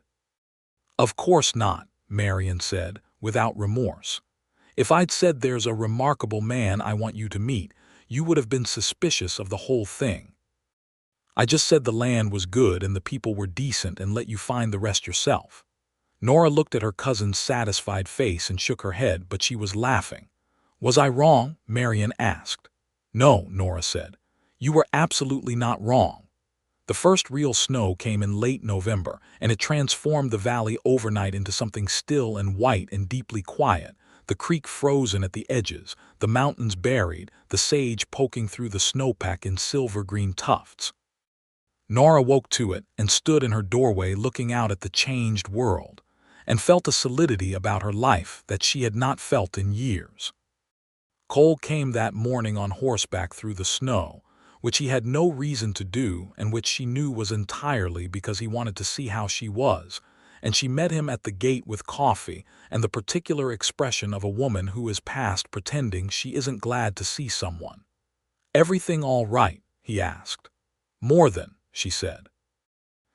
Speaker 1: "Of course not," Marian said, without remorse. "If I'd said there's a remarkable man I want you to meet, you would have been suspicious of the whole thing. I just said the land was good and the people were decent and let you find the rest yourself." Nora looked at her cousin's satisfied face and shook her head, but she was laughing. "Was I wrong?" Marian asked. "No," Nora said. "You were absolutely not wrong. The first real snow came in late November, and it transformed the valley overnight into something still and white and deeply quiet, the creek frozen at the edges, the mountains buried, the sage poking through the snowpack in silver-green tufts." Nora woke to it and stood in her doorway looking out at the changed world, and felt a solidity about her life that she had not felt in years. Cole came that morning on horseback through the snow, which he had no reason to do and which she knew was entirely because he wanted to see how she was, and she met him at the gate with coffee and the particular expression of a woman who is past pretending she isn't glad to see someone. "Everything all right?" he asked. "More than," she said.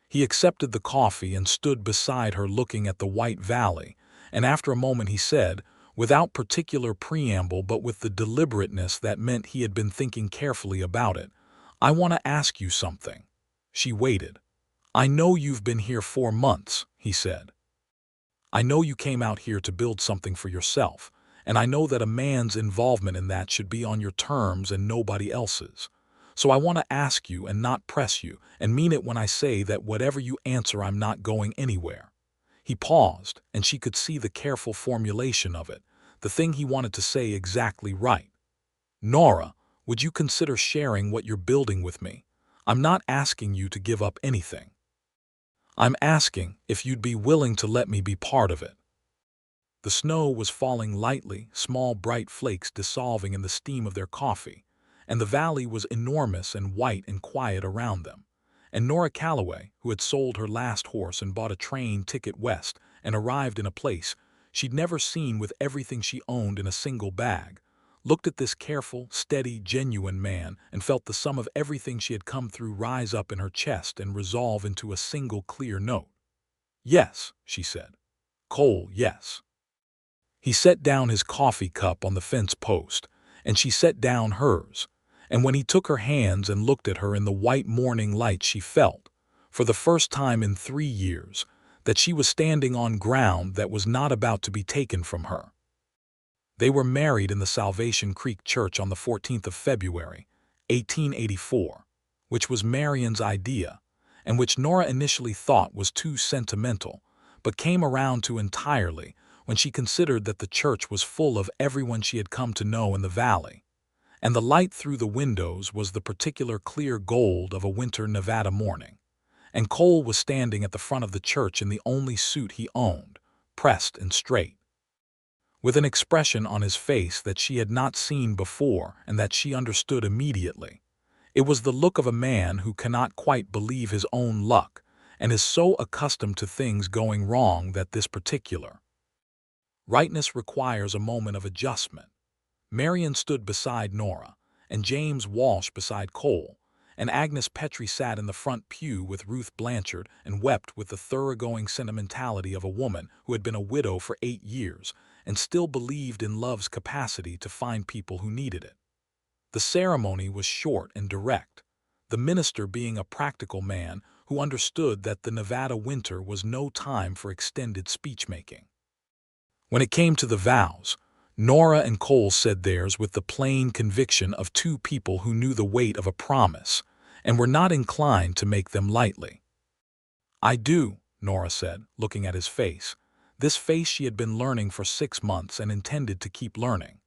Speaker 1: He accepted the coffee and stood beside her looking at the white valley, and after a moment he said, without particular preamble but with the deliberateness that meant he had been thinking carefully about it, "I want to ask you something." She waited. "I know you've been here 4 months," he said. "I know you came out here to build something for yourself, and I know that a man's involvement in that should be on your terms and nobody else's. So I want to ask you and not press you, and mean it when I say that whatever you answer I'm not going anywhere." He paused, and she could see the careful formulation of it, the thing he wanted to say exactly right. "Nora, would you consider sharing what you're building with me? I'm not asking you to give up anything. I'm asking if you'd be willing to let me be part of it." The snow was falling lightly, small bright flakes dissolving in the steam of their coffee, and the valley was enormous and white and quiet around them. And Nora Calloway, who had sold her last horse and bought a train ticket west and arrived in a place she'd never seen with everything she owned in a single bag, looked at this careful, steady, genuine man and felt the sum of everything she had come through rise up in her chest and resolve into a single clear note. "Yes," she said. "Cole, yes." He set down his coffee cup on the fence post, and she set down hers, and when he took her hands and looked at her in the white morning light she felt, for the first time in 3 years, that she was standing on ground that was not about to be taken from her. They were married in the Salvation Creek Church on the 14th of February, 1884, which was Marion's idea, and which Nora initially thought was too sentimental, but came around to entirely when she considered that the church was full of everyone she had come to know in the valley, and the light through the windows was the particular clear gold of a winter Nevada morning, and Cole was standing at the front of the church in the only suit he owned, pressed and straight, with an expression on his face that she had not seen before and that she understood immediately. It was the look of a man who cannot quite believe his own luck and is so accustomed to things going wrong that this particular rightness requires a moment of adjustment. Marion stood beside Nora, and James Walsh beside Cole, and Agnes Petrie sat in the front pew with Ruth Blanchard and wept with the thoroughgoing sentimentality of a woman who had been a widow for 8 years and still believed in love's capacity to find people who needed it. The ceremony was short and direct, the minister being a practical man who understood that the Nevada winter was no time for extended speech-making. When it came to the vows, Nora and Cole said theirs with the plain conviction of 2 people who knew the weight of a promise and were not inclined to make them lightly. "I do," Nora said, looking at his face, this face she had been learning for 6 months and intended to keep learning.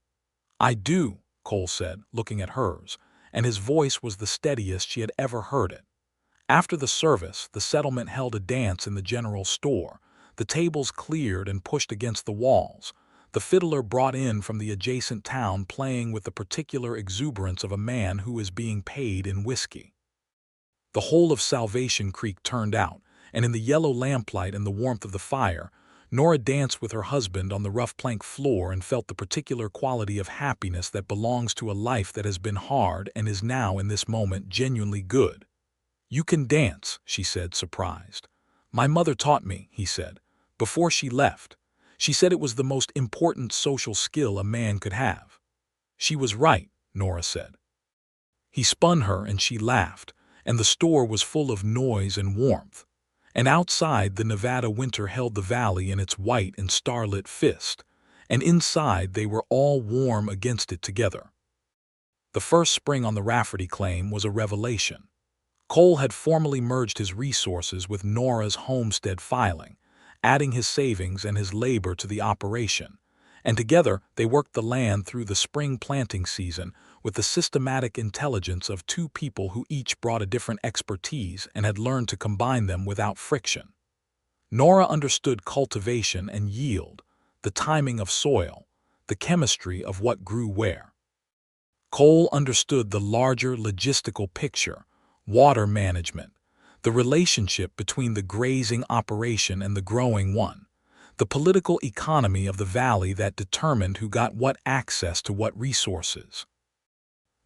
Speaker 1: "I do," Cole said, looking at hers, and his voice was the steadiest she had ever heard it. After the service, the settlement held a dance in the general store, the tables cleared and pushed against the walls, the fiddler brought in from the adjacent town playing with the particular exuberance of a man who is being paid in whiskey. The whole of Salvation Creek turned out, and in the yellow lamplight and the warmth of the fire, Nora danced with her husband on the rough plank floor and felt the particular quality of happiness that belongs to a life that has been hard and is now in this moment genuinely good. "You can dance," she said, surprised. "My mother taught me," he said, "before she left. She said it was the most important social skill a man could have." "She was right," Nora said. He spun her and she laughed, and the store was full of noise and warmth. And outside the Nevada winter held the valley in its white and starlit fist, and inside they were all warm against it together. The first spring on the Rafferty claim was a revelation. Cole had formally merged his resources with Nora's homestead filing, adding his savings and his labor to the operation, and together they worked the land through the spring planting season with the systematic intelligence of 2 people who each brought a different expertise and had learned to combine them without friction. Nora understood cultivation and yield, the timing of soil, the chemistry of what grew where. Cole understood the larger logistical picture, water management, the relationship between the grazing operation and the growing one, the political economy of the valley that determined who got what access to what resources.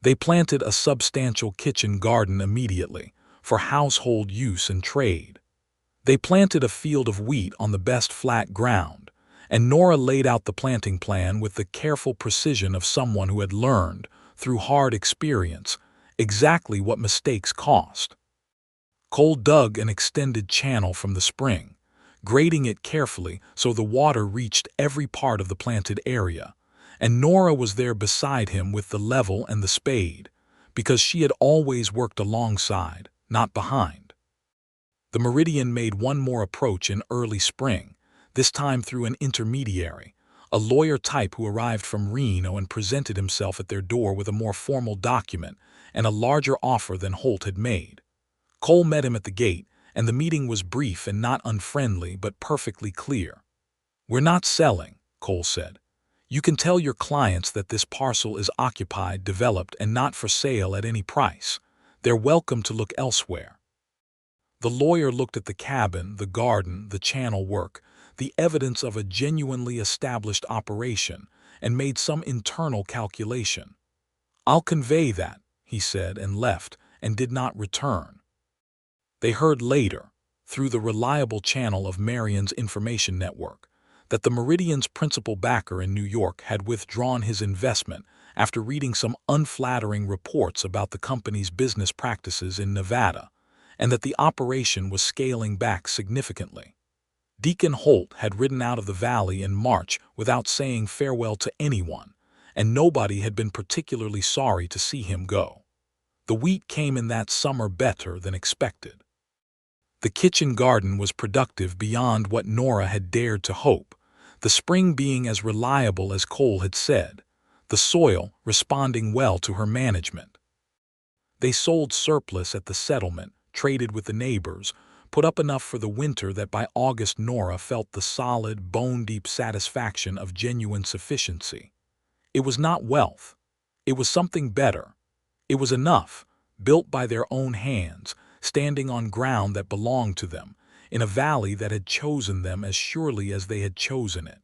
Speaker 1: They planted a substantial kitchen garden immediately, for household use and trade. They planted a field of wheat on the best flat ground, and Nora laid out the planting plan with the careful precision of someone who had learned, through hard experience, exactly what mistakes cost. Cole dug an extended channel from the spring, grading it carefully so the water reached every part of the planted area, and Nora was there beside him with the level and the spade, because she had always worked alongside, not behind. The Meridian made one more approach in early spring, this time through an intermediary, a lawyer type who arrived from Reno and presented himself at their door with a more formal document and a larger offer than Holt had made. Cole met him at the gate, and the meeting was brief and not unfriendly but perfectly clear. "We're not selling," Cole said. "You can tell your clients that this parcel is occupied, developed, and not for sale at any price. They're welcome to look elsewhere." The lawyer looked at the cabin, the garden, the channel work, the evidence of a genuinely established operation, and made some internal calculation. "I'll convey that," he said, and left, and did not return. They heard later, through the reliable channel of Marion's information network, that the Meridian's principal backer in New York had withdrawn his investment after reading some unflattering reports about the company's business practices in Nevada, and that the operation was scaling back significantly. Deacon Holt had ridden out of the valley in March without saying farewell to anyone, and nobody had been particularly sorry to see him go. The wheat came in that summer better than expected. The kitchen garden was productive beyond what Nora had dared to hope, the spring being as reliable as Cole had said, the soil responding well to her management. They sold surplus at the settlement, traded with the neighbors, put up enough for the winter that by August Nora felt the solid, bone-deep satisfaction of genuine sufficiency. It was not wealth. It was something better. It was enough, built by their own hands, standing on ground that belonged to them, in a valley that had chosen them as surely as they had chosen it.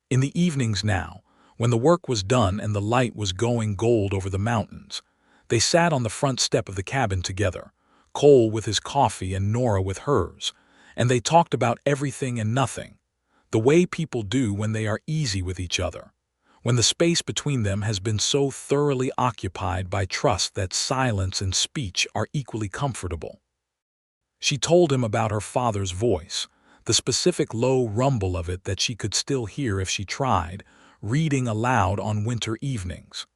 Speaker 1: In the evenings now, when the work was done and the light was going gold over the mountains, they sat on the front step of the cabin together, Cole with his coffee and Nora with hers, and they talked about everything and nothing, the way people do when they are easy with each other, when the space between them has been so thoroughly occupied by trust that silence and speech are equally comfortable. She told him about her father's voice, the specific low rumble of it that she could still hear if she tried, reading aloud on winter evenings.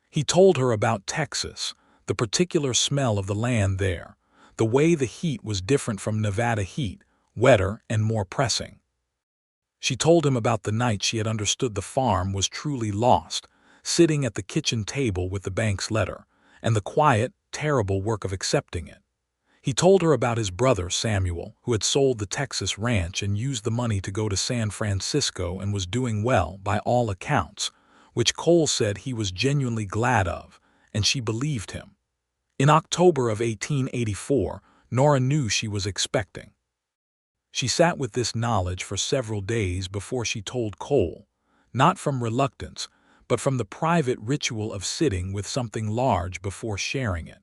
Speaker 1: He told her about Texas, the particular smell of the land there, the way the heat was different from Nevada heat, wetter and more pressing. She told him about the night she had understood the farm was truly lost, sitting at the kitchen table with the bank's letter, and the quiet, terrible work of accepting it. He told her about his brother Samuel, who had sold the Texas ranch and used the money to go to San Francisco and was doing well by all accounts, which Cole said he was genuinely glad of, and she believed him. In October of 1884, Nora knew she was expecting. She sat with this knowledge for several days before she told Cole, not from reluctance, but from the private ritual of sitting with something large before sharing it.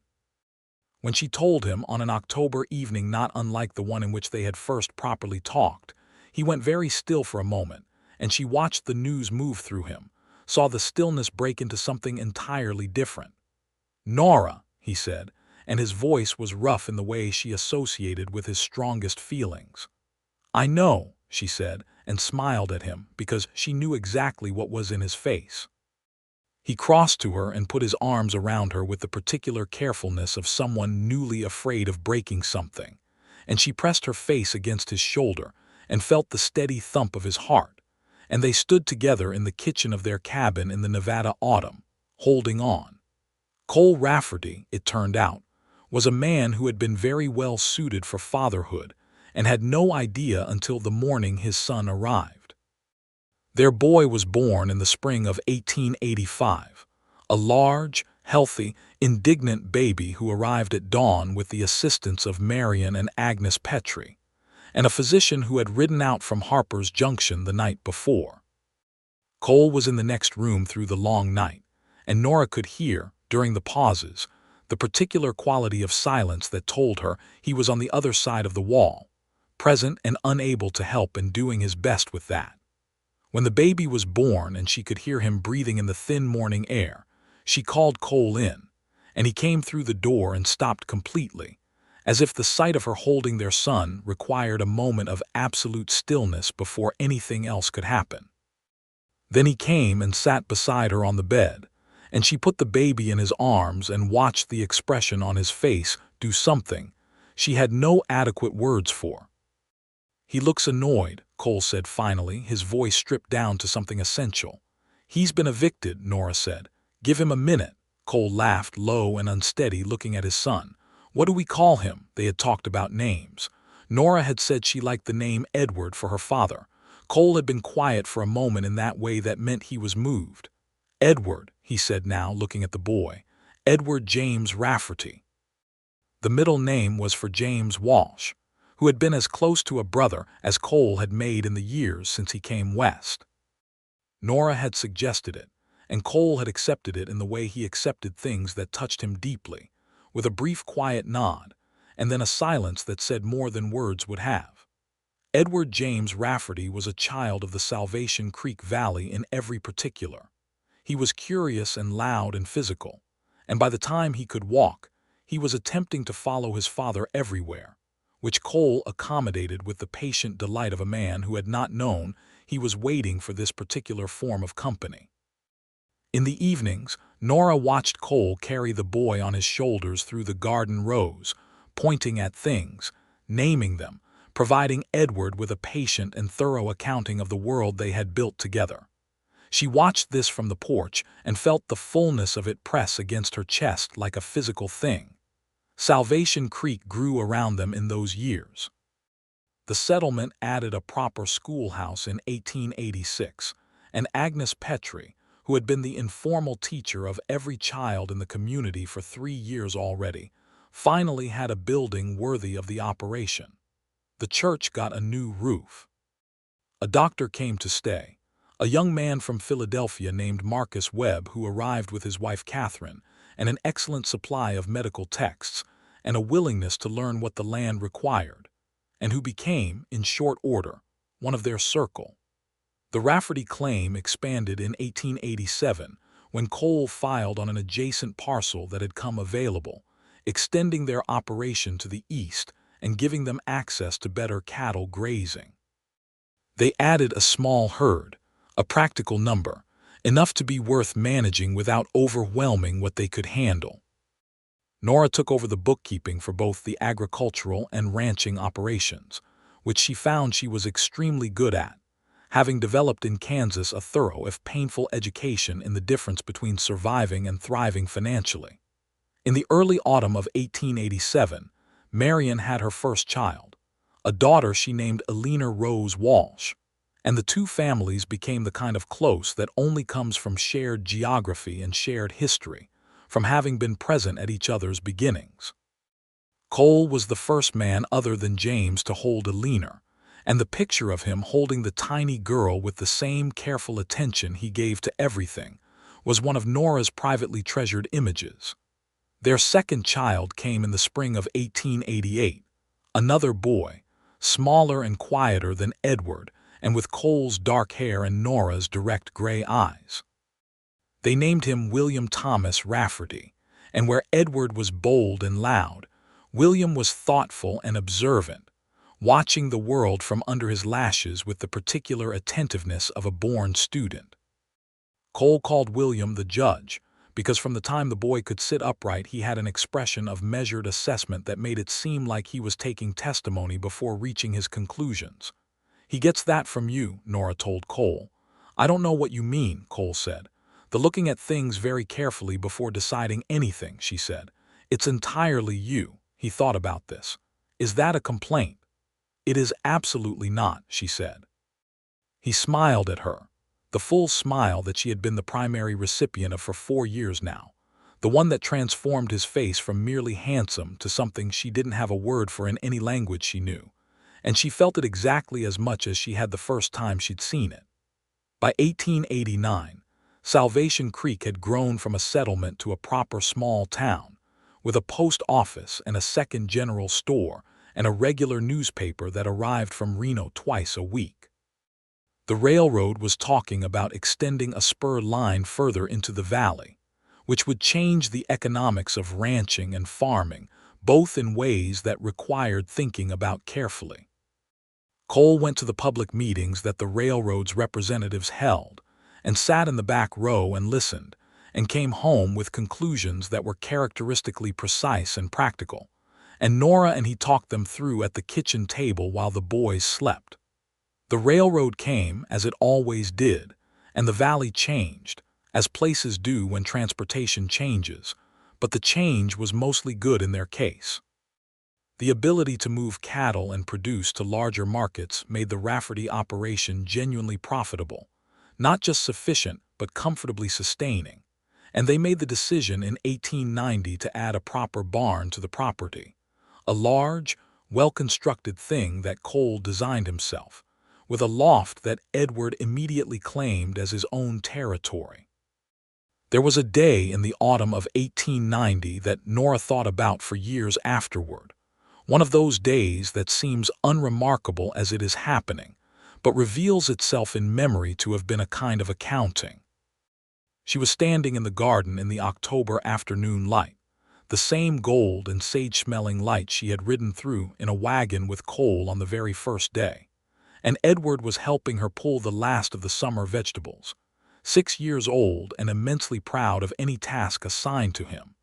Speaker 1: When she told him on an October evening not unlike the one in which they had first properly talked, he went very still for a moment, and she watched the news move through him, saw the stillness break into something entirely different. "Nora," he said, and his voice was rough in the way she associated with his strongest feelings. "I know," she said, and smiled at him because she knew exactly what was in his face. He crossed to her and put his arms around her with the particular carefulness of someone newly afraid of breaking something, and she pressed her face against his shoulder and felt the steady thump of his heart, and they stood together in the kitchen of their cabin in the Nevada autumn, holding on. Cole Rafferty, it turned out, was a man who had been very well suited for fatherhood, and had no idea until the morning his son arrived. Their boy was born in the spring of 1885, a large, healthy, indignant baby who arrived at dawn with the assistance of Marion and Agnes Petrie, and a physician who had ridden out from Harper's Junction the night before. Cole was in the next room through the long night, and Nora could hear, during the pauses, the particular quality of silence that told her he was on the other side of the wall, present and unable to help and doing his best with that. When the baby was born and she could hear him breathing in the thin morning air, she called Cole in, and he came through the door and stopped completely, as if the sight of her holding their son required a moment of absolute stillness before anything else could happen. Then he came and sat beside her on the bed, and she put the baby in his arms and watched the expression on his face do something she had no adequate words for. "He looks annoyed," Cole said finally, his voice stripped down to something essential. "He's been evicted," Nora said. "Give him a minute." Cole laughed, low and unsteady, looking at his son. "What do we call him?" They had talked about names. Nora had said she liked the name Edward for her father. Cole had been quiet for a moment in that way that meant he was moved. "Edward," he said now, looking at the boy. "Edward James Rafferty." The middle name was for James Walsh, who had been as close to a brother as Cole had made in the years since he came west. Nora had suggested it, and Cole had accepted it in the way he accepted things that touched him deeply, with a brief quiet nod, and then a silence that said more than words would have. Edward James Rafferty was a child of the Salvation Creek Valley in every particular. He was curious and loud and physical, and by the time he could walk, he was attempting to follow his father everywhere, which Cole accommodated with the patient delight of a man who had not known he was waiting for this particular form of company. In the evenings, Nora watched Cole carry the boy on his shoulders through the garden rows, pointing at things, naming them, providing Edward with a patient and thorough accounting of the world they had built together. She watched this from the porch and felt the fullness of it press against her chest like a physical thing. Salvation Creek grew around them in those years. The settlement added a proper schoolhouse in 1886, and Agnes Petrie, who had been the informal teacher of every child in the community for 3 years already, finally had a building worthy of the operation. The church got a new roof. A doctor came to stay, a young man from Philadelphia named Marcus Webb, who arrived with his wife Catherine, and an excellent supply of medical texts, and a willingness to learn what the land required, and who became, in short order, one of their circle. The Rafferty claim expanded in 1887 when Cole filed on an adjacent parcel that had come available, extending their operation to the east and giving them access to better cattle grazing. They added a small herd, a practical number, enough to be worth managing without overwhelming what they could handle. Nora took over the bookkeeping for both the agricultural and ranching operations, which she found she was extremely good at, having developed in Kansas a thorough if painful education in the difference between surviving and thriving financially. In the early autumn of 1887, Marion had her first child, a daughter she named Elena Rose Walsh, and the two families became the kind of close that only comes from shared geography and shared history, from having been present at each other's beginnings. Cole was the first man other than James to hold Elena, and the picture of him holding the tiny girl with the same careful attention he gave to everything was one of Nora's privately treasured images. Their second child came in the spring of 1888, another boy, smaller and quieter than Edward, and with Cole's dark hair and Nora's direct gray eyes. They named him William Thomas Rafferty, and where Edward was bold and loud, William was thoughtful and observant, watching the world from under his lashes with the particular attentiveness of a born student. Cole called William the judge, because from the time the boy could sit upright he had an expression of measured assessment that made it seem like he was taking testimony before reaching his conclusions. "He gets that from you," Nora told Cole. "I don't know what you mean," Cole said. "The looking at things very carefully before deciding anything," she said. "It's entirely you." He thought about this. "Is that a complaint?" "It is absolutely not," she said. He smiled at her, the full smile that she had been the primary recipient of for 4 years now, the one that transformed his face from merely handsome to something she didn't have a word for in any language she knew, and she felt it exactly as much as she had the first time she'd seen it. By 1889, Salvation Creek had grown from a settlement to a proper small town, with a post office and a second general store and a regular newspaper that arrived from Reno twice a week. The railroad was talking about extending a spur line further into the valley, which would change the economics of ranching and farming, both in ways that required thinking about carefully. Cole went to the public meetings that the railroad's representatives held, and sat in the back row and listened, and came home with conclusions that were characteristically precise and practical, and Nora and he talked them through at the kitchen table while the boys slept. The railroad came, as it always did, and the valley changed, as places do when transportation changes, but the change was mostly good in their case. The ability to move cattle and produce to larger markets made the Rafferty operation genuinely profitable, not just sufficient but comfortably sustaining, and they made the decision in 1890 to add a proper barn to the property, a large, well-constructed thing that Cole designed himself, with a loft that Edward immediately claimed as his own territory. There was a day in the autumn of 1890 that Nora thought about for years afterward, one of those days that seems unremarkable as it is happening, but reveals itself in memory to have been a kind of accounting. She was standing in the garden in the October afternoon light, the same gold and sage-smelling light she had ridden through in a wagon with Cole on the very first day, and Edward was helping her pull the last of the summer vegetables, 6 years old and immensely proud of any task assigned to him,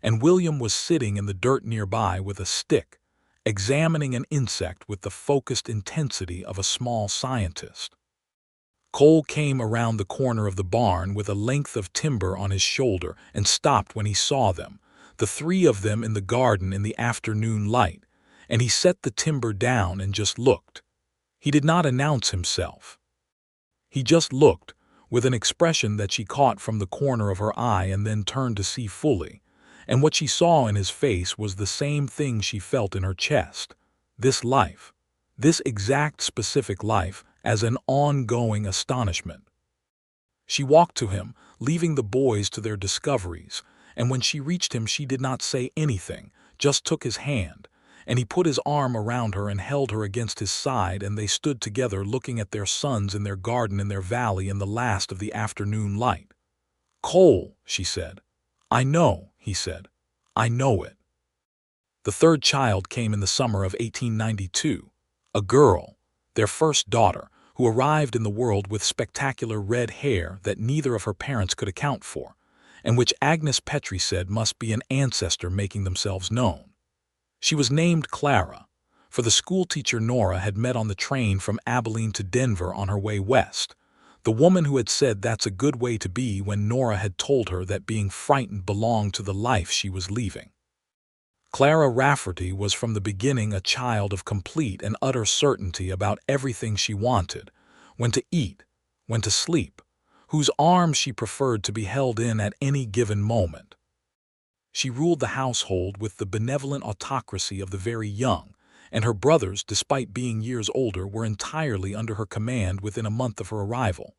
Speaker 1: and William was sitting in the dirt nearby with a stick, examining an insect with the focused intensity of a small scientist. Cole came around the corner of the barn with a length of timber on his shoulder and stopped when he saw them, the three of them in the garden in the afternoon light, and he set the timber down and just looked. He did not announce himself. He just looked, with an expression that she caught from the corner of her eye and then turned to see fully, and what she saw in his face was the same thing she felt in her chest, this life, this exact specific life, as an ongoing astonishment. She walked to him, leaving the boys to their discoveries, and when she reached him she did not say anything, just took his hand, and he put his arm around her and held her against his side, and they stood together looking at their sons in their garden in their valley in the last of the afternoon light. "Cole," she said. "I know," he said. "I know it." The third child came in the summer of 1892, a girl, their first daughter, who arrived in the world with spectacular red hair that neither of her parents could account for, and which Agnes Petrie said must be an ancestor making themselves known. She was named Clara, for the schoolteacher Nora had met on the train from Abilene to Denver on her way west, the woman who had said that's a good way to be when Nora had told her that being frightened belonged to the life she was leaving. Clara Rafferty was from the beginning a child of complete and utter certainty about everything she wanted, when to eat, when to sleep, whose arms she preferred to be held in at any given moment. She ruled the household with the benevolent autocracy of the very young, and her brothers, despite being years older, were entirely under her command within a month of her arrival.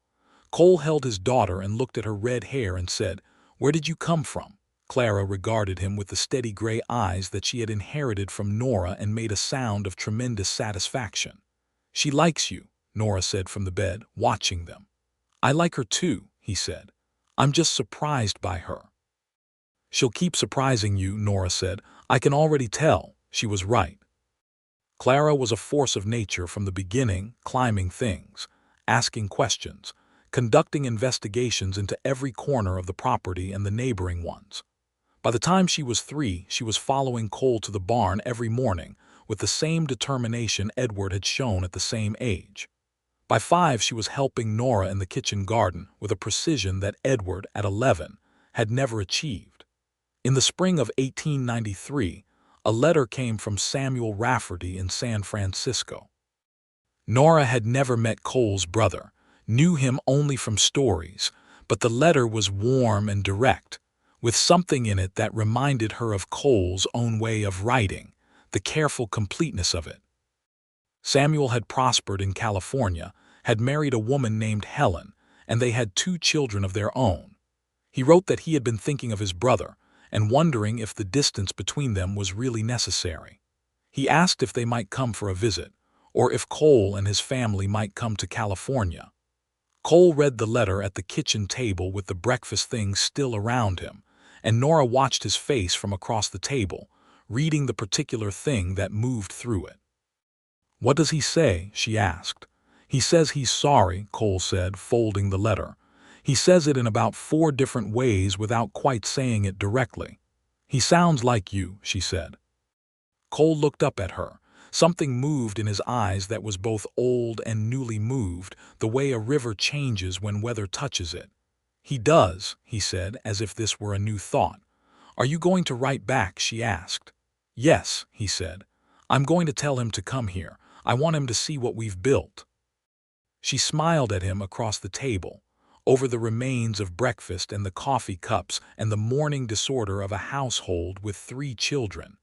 Speaker 1: Cole held his daughter and looked at her red hair and said, "Where did you come from?" Clara regarded him with the steady gray eyes that she had inherited from Nora and made a sound of tremendous satisfaction. "She likes you," Nora said from the bed, watching them. "I like her too," he said. "I'm just surprised by her." "She'll keep surprising you," Nora said. "I can already tell." She was right. Clara was a force of nature from the beginning, climbing things, asking questions, conducting investigations into every corner of the property and the neighboring ones. By the time she was 3, she was following Cole to the barn every morning with the same determination Edward had shown at the same age. By 5, she was helping Nora in the kitchen garden with a precision that Edward, at 11, had never achieved. In the spring of 1893, a letter came from Samuel Rafferty in San Francisco. Nora had never met Cole's brother, knew him only from stories, but the letter was warm and direct, with something in it that reminded her of Cole's own way of writing, the careful completeness of it. Samuel had prospered in California, had married a woman named Helen, and they had 2 children of their own. He wrote that he had been thinking of his brother and wondering if the distance between them was really necessary. He asked if they might come for a visit, or if Cole and his family might come to California. Cole read the letter at the kitchen table with the breakfast things still around him, and Nora watched his face from across the table, reading the particular thing that moved through it. "What does he say?" she asked. "He says he's sorry," Cole said, folding the letter. "He says it in about 4 different ways without quite saying it directly. He sounds like you," she said. Cole looked up at her. Something moved in his eyes that was both old and newly moved, the way a river changes when weather touches it. "He does," he said, as if this were a new thought. "Are you going to write back?" she asked. "Yes," he said. "I'm going to tell him to come here. I want him to see what we've built." She smiled at him across the table, over the remains of breakfast and the coffee cups and the morning disorder of a household with 3 children,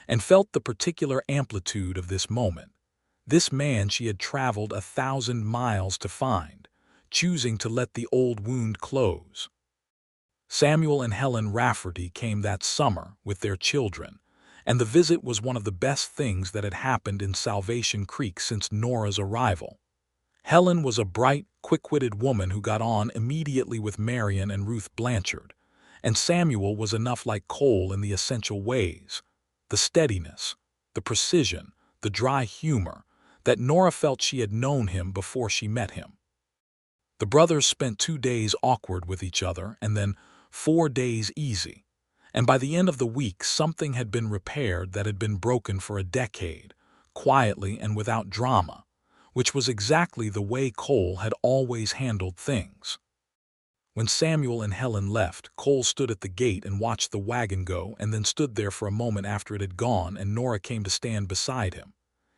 Speaker 1: and felt the particular amplitude of this moment. This man she had traveled 1,000 miles to find, choosing to let the old wound close. Samuel and Helen Rafferty came that summer with their children, and the visit was one of the best things that had happened in Salvation Creek since Nora's arrival. Helen was a bright, quick-witted woman who got on immediately with Marion and Ruth Blanchard, and Samuel was enough like Cole in the essential ways, the steadiness, the precision, the dry humor, that Nora felt she had known him before she met him. The brothers spent 2 days awkward with each other and then 4 days easy. And by the end of the week something had been repaired that had been broken for a decade, quietly and without drama, which was exactly the way Cole had always handled things. When Samuel and Helen left, Cole stood at the gate and watched the wagon go and then stood there for a moment after it had gone, and Nora came to stand beside him.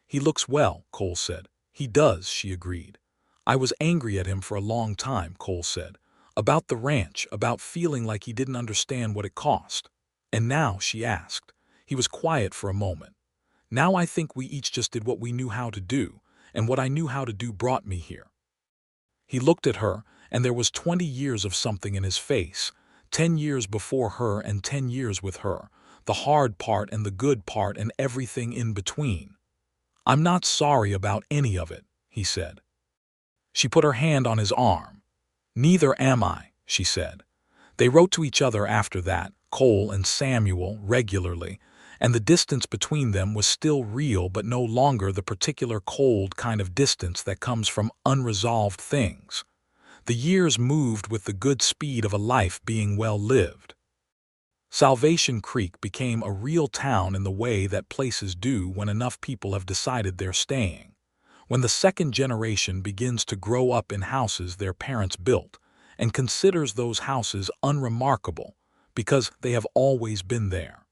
Speaker 1: "He looks well," Cole said. "He does," she agreed. "I was angry at him for a long time," Cole said. "About the ranch, about feeling like he didn't understand what it cost." "And now?" she asked. He was quiet for a moment. "Now I think we each just did what we knew how to do, and what I knew how to do brought me here." He looked at her, and there was 20 years of something in his face, 10 years before her and 10 years with her, the hard part and the good part and everything in between. "I'm not sorry about any of it," he said. She put her hand on his arm. "Neither am I," she said. They wrote to each other after that, Cole and Samuel, regularly, and the distance between them was still real but no longer the particular cold kind of distance that comes from unresolved things. The years moved with the good speed of a life being well lived. Salvation Creek became a real town in the way that places do when enough people have decided they're staying. When the second generation begins to grow up in houses their parents built and considers those houses unremarkable because they have always been there.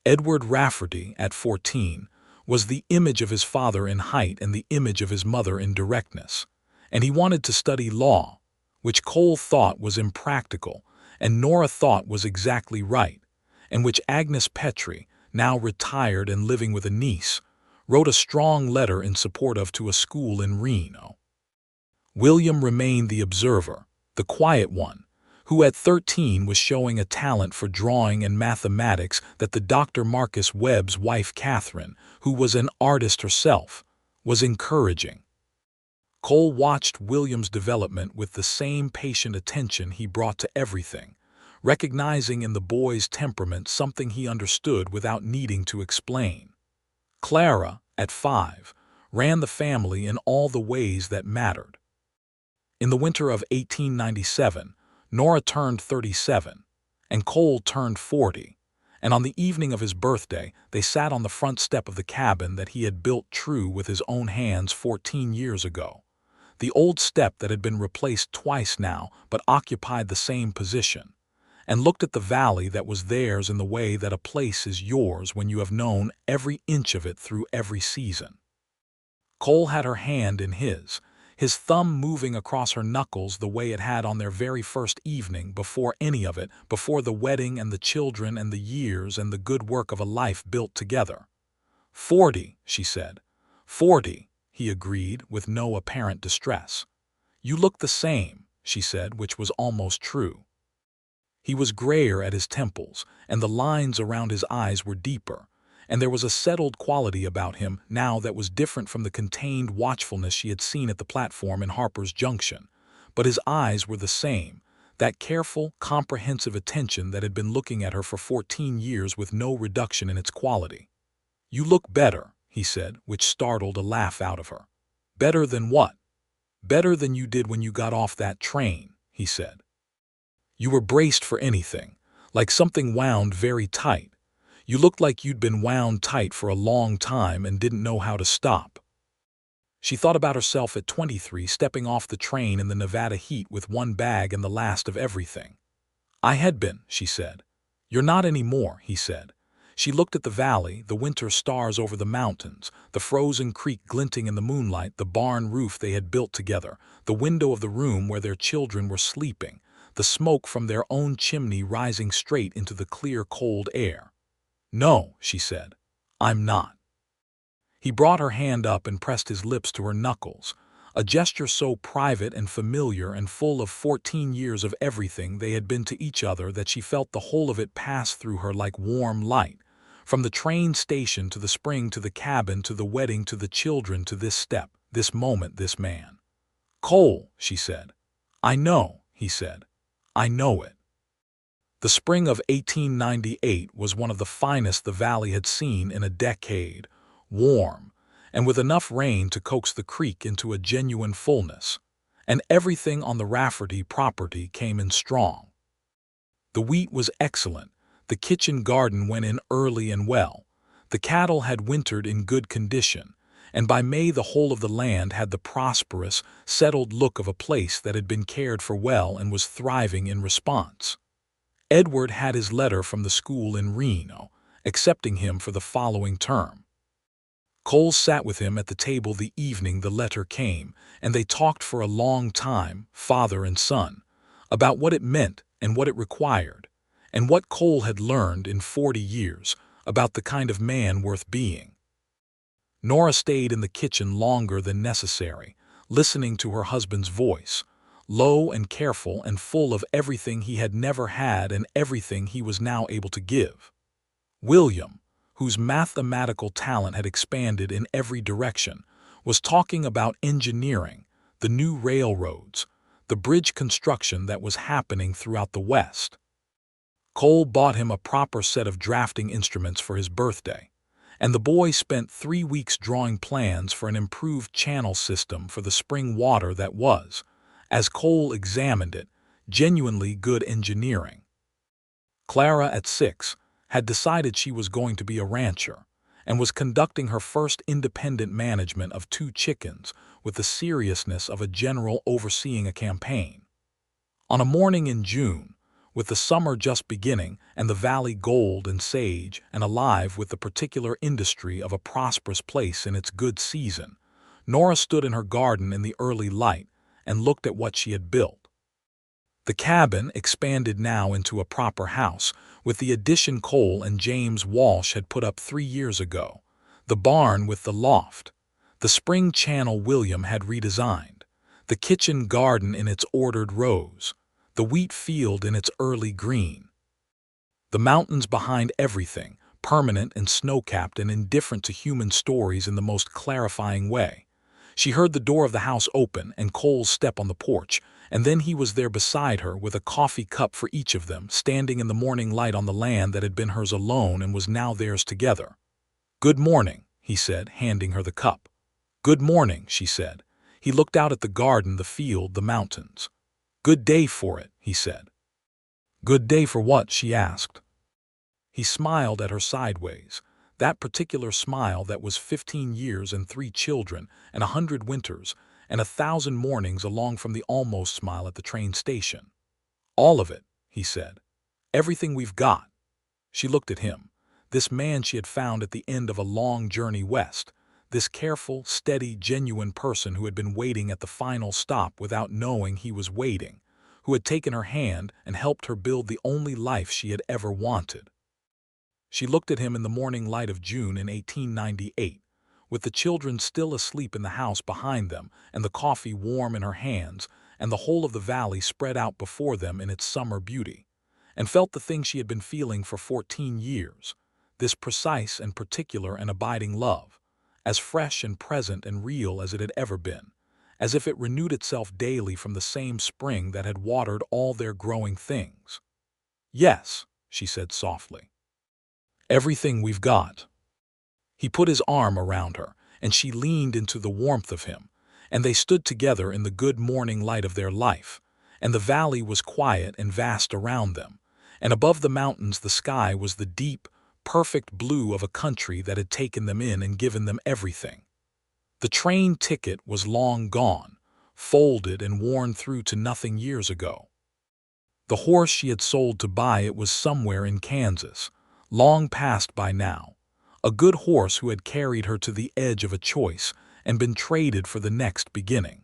Speaker 1: Edward Rafferty, at 14, was the image of his father in height and the image of his mother in directness, and he wanted to study law, which Cole thought was impractical and Nora thought was exactly right, and which Agnes Petrie, now retired and living with a niece, wrote a strong letter in support of to a school in Reno. William remained the observer, the quiet one, who at 13 was showing a talent for drawing and mathematics that the Dr. Marcus Webb's wife Catherine, who was an artist herself, was encouraging. Cole watched William's development with the same patient attention he brought to everything, recognizing in the boy's temperament something he understood without needing to explain. Clara, at 5, ran the family in all the ways that mattered. In the winter of 1897, Nora turned 37, and Cole turned 40, and on the evening of his birthday they sat on the front step of the cabin that he had built true with his own hands 14 years ago, the old step that had been replaced twice now but occupied the same position, and looked at the valley that was theirs in the way that a place is yours when you have known every inch of it through every season. Cole had her hand in his thumb moving across her knuckles the way it had on their very first evening, before any of it, before the wedding and the children and the years and the good work of a life built together. 40, she said. 40, he agreed with no apparent distress. You look the same, she said, which was almost true. He was grayer at his temples, and the lines around his eyes were deeper, and there was a settled quality about him now that was different from the contained watchfulness she had seen at the platform in Harper's Junction. But his eyes were the same, that careful, comprehensive attention that had been looking at her for 14 years with no reduction in its quality. You look better, he said, which startled a laugh out of her. Better than what? Better than you did when you got off that train, he said. You were braced for anything, like something wound very tight. You looked like you'd been wound tight for a long time and didn't know how to stop. She thought about herself at 23 stepping off the train in the Nevada heat with one bag and the last of everything. I had been, she said. You're not anymore, he said. She looked at the valley, the winter stars over the mountains, the frozen creek glinting in the moonlight, the barn roof they had built together, the window of the room where their children were sleeping, the smoke from their own chimney rising straight into the clear, cold air. No, she said, I'm not. He brought her hand up and pressed his lips to her knuckles, a gesture so private and familiar and full of 14 years of everything they had been to each other that she felt the whole of it pass through her like warm light, from the train station to the spring to the cabin to the wedding to the children to this step, this moment, this man. Cole, she said. I know, he said. I know it. The spring of 1898 was one of the finest the valley had seen in a decade, warm, and with enough rain to coax the creek into a genuine fullness, and everything on the Rafferty property came in strong. The wheat was excellent, the kitchen garden went in early and well, the cattle had wintered in good condition, and by May the whole of the land had the prosperous, settled look of a place that had been cared for well and was thriving in response. Edward had his letter from the school in Reno, accepting him for the following term. Cole sat with him at the table the evening the letter came, and they talked for a long time, father and son, about what it meant and what it required, and what Cole had learned in 40 years about the kind of man worth being. Nora stayed in the kitchen longer than necessary, listening to her husband's voice, low and careful and full of everything he had never had and everything he was now able to give. William, whose mathematical talent had expanded in every direction, was talking about engineering, the new railroads, the bridge construction that was happening throughout the West. Cole bought him a proper set of drafting instruments for his birthday, and the boy spent 3 weeks drawing plans for an improved channel system for the spring water that was, as Cole examined it, genuinely good engineering. Clara, at 6, had decided she was going to be a rancher, and was conducting her first independent management of 2 chickens with the seriousness of a general overseeing a campaign. On a morning in June, with the summer just beginning and the valley gold and sage and alive with the particular industry of a prosperous place in its good season, Nora stood in her garden in the early light and looked at what she had built. The cabin expanded now into a proper house, with the addition Cole and James Walsh had put up 3 years ago, the barn with the loft, the spring channel William had redesigned, the kitchen garden in its ordered rows, the wheat field in its early green. The mountains behind everything, permanent and snow-capped and indifferent to human stories in the most clarifying way. She heard the door of the house open and Cole's step on the porch, and then he was there beside her with a coffee cup for each of them, standing in the morning light on the land that had been hers alone and was now theirs together. "Good morning," he said, handing her the cup. "Good morning," she said. He looked out at the garden, the field, the mountains. "Good day for it," he said. "Good day for what?" she asked. He smiled at her sideways, that particular smile that was 15 years and 3 children and 100 winters and 1,000 mornings along from the almost smile at the train station. "All of it," he said. "Everything we've got." She looked at him, this man she had found at the end of a long journey west, this careful, steady, genuine person who had been waiting at the final stop without knowing he was waiting, who had taken her hand and helped her build the only life she had ever wanted. She looked at him in the morning light of June in 1898, with the children still asleep in the house behind them and the coffee warm in her hands and the whole of the valley spread out before them in its summer beauty, and felt the thing she had been feeling for 14 years, this precise and particular and abiding love, as fresh and present and real as it had ever been, as if it renewed itself daily from the same spring that had watered all their growing things. "Yes," she said softly. "Everything we've got." He put his arm around her, and she leaned into the warmth of him, and they stood together in the good morning light of their life, and the valley was quiet and vast around them, and above the mountains the sky was the deep, perfect blue of a country that had taken them in and given them everything. The train ticket was long gone, folded and worn through to nothing years ago. The horse she had sold to buy it was somewhere in Kansas, long past by now, a good horse who had carried her to the edge of a choice and been traded for the next beginning.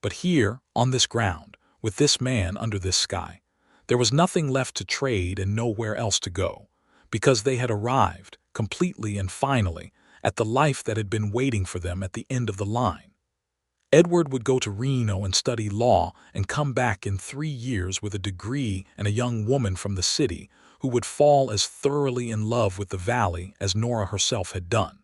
Speaker 1: But here, on this ground, with this man under this sky, there was nothing left to trade and nowhere else to go, because they had arrived, completely and finally, at the life that had been waiting for them at the end of the line. Edward would go to Reno and study law and come back in 3 years with a degree and a young woman from the city who would fall as thoroughly in love with the valley as Nora herself had done.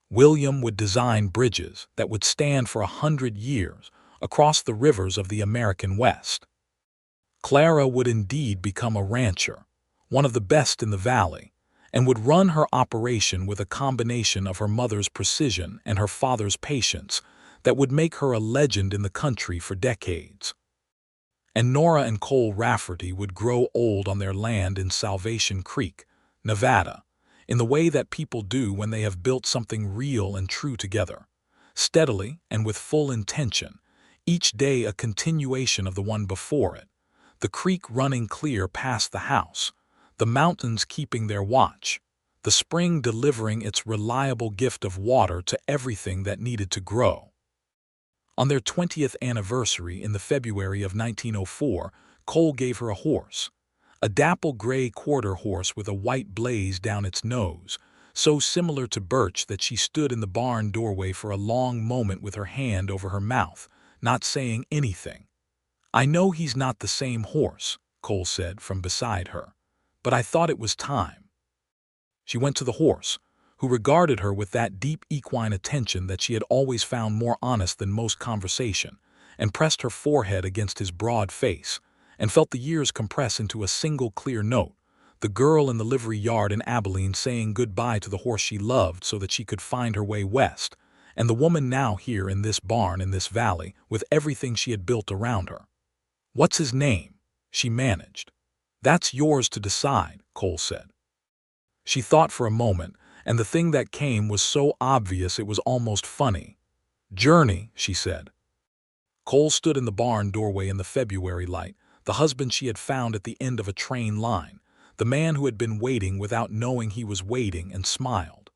Speaker 1: William would design bridges that would stand for 100 years across the rivers of the American West. Clara would indeed become a rancher, one of the best in the valley, and would run her operation with a combination of her mother's precision and her father's patience that would make her a legend in the country for decades. And Nora and Cole Rafferty would grow old on their land in Salvation Creek, Nevada, in the way that people do when they have built something real and true together, steadily and with full intention, each day a continuation of the one before it, the creek running clear past the house, the mountains keeping their watch, the spring delivering its reliable gift of water to everything that needed to grow. On their 20th anniversary in the February of 1904, Cole gave her a horse, a dapple gray quarter horse with a white blaze down its nose, so similar to Birch that she stood in the barn doorway for a long moment with her hand over her mouth, not saying anything. "I know he's not the same horse," Cole said from beside her, "but I thought it was time." She went to the horse, who regarded her with that deep equine attention that she had always found more honest than most conversation, and pressed her forehead against his broad face, and felt the years compress into a single clear note, the girl in the livery yard in Abilene saying goodbye to the horse she loved so that she could find her way west, and the woman now here in this barn in this valley with everything she had built around her. "What's his name?" she managed. "That's yours to decide," Cole said. She thought for a moment, and the thing that came was so obvious it was almost funny. "Journey," she said. Cole stood in the barn doorway in the February light, the husband she had found at the end of a train line, the man who had been waiting without knowing he was waiting, and smiled.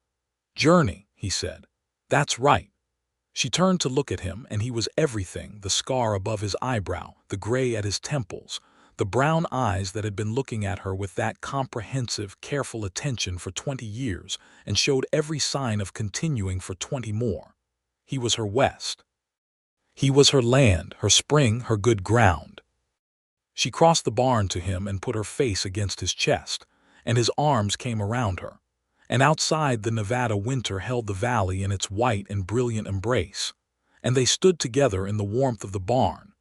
Speaker 1: "Journey," he said. "That's right." She turned to look at him, and he was everything, the scar above his eyebrow, the gray at his temples, the brown eyes that had been looking at her with that comprehensive, careful attention for 20 years and showed every sign of continuing for 20 more. He was her West. He was her land, her spring, her good ground. She crossed the barn to him and put her face against his chest, and his arms came around her, and outside the Nevada winter held the valley in its white and brilliant embrace, and they stood together in the warmth of the barn,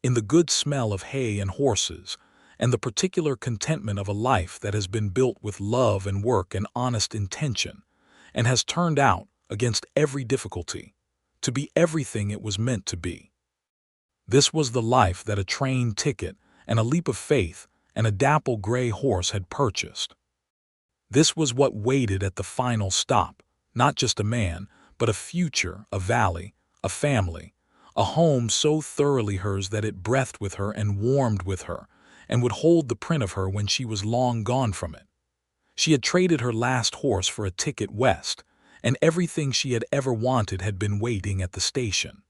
Speaker 1: in the good smell of hay and horses, and the particular contentment of a life that has been built with love and work and honest intention, and has turned out, against every difficulty, to be everything it was meant to be. This was the life that a train ticket and a leap of faith and a dapple gray horse had purchased. This was what waited at the final stop, not just a man, but a future, a valley, a family, a home so thoroughly hers that it breathed with her and warmed with her, and would hold the print of her when she was long gone from it. She had traded her last horse for a ticket west, and everything she had ever wanted had been waiting at the station.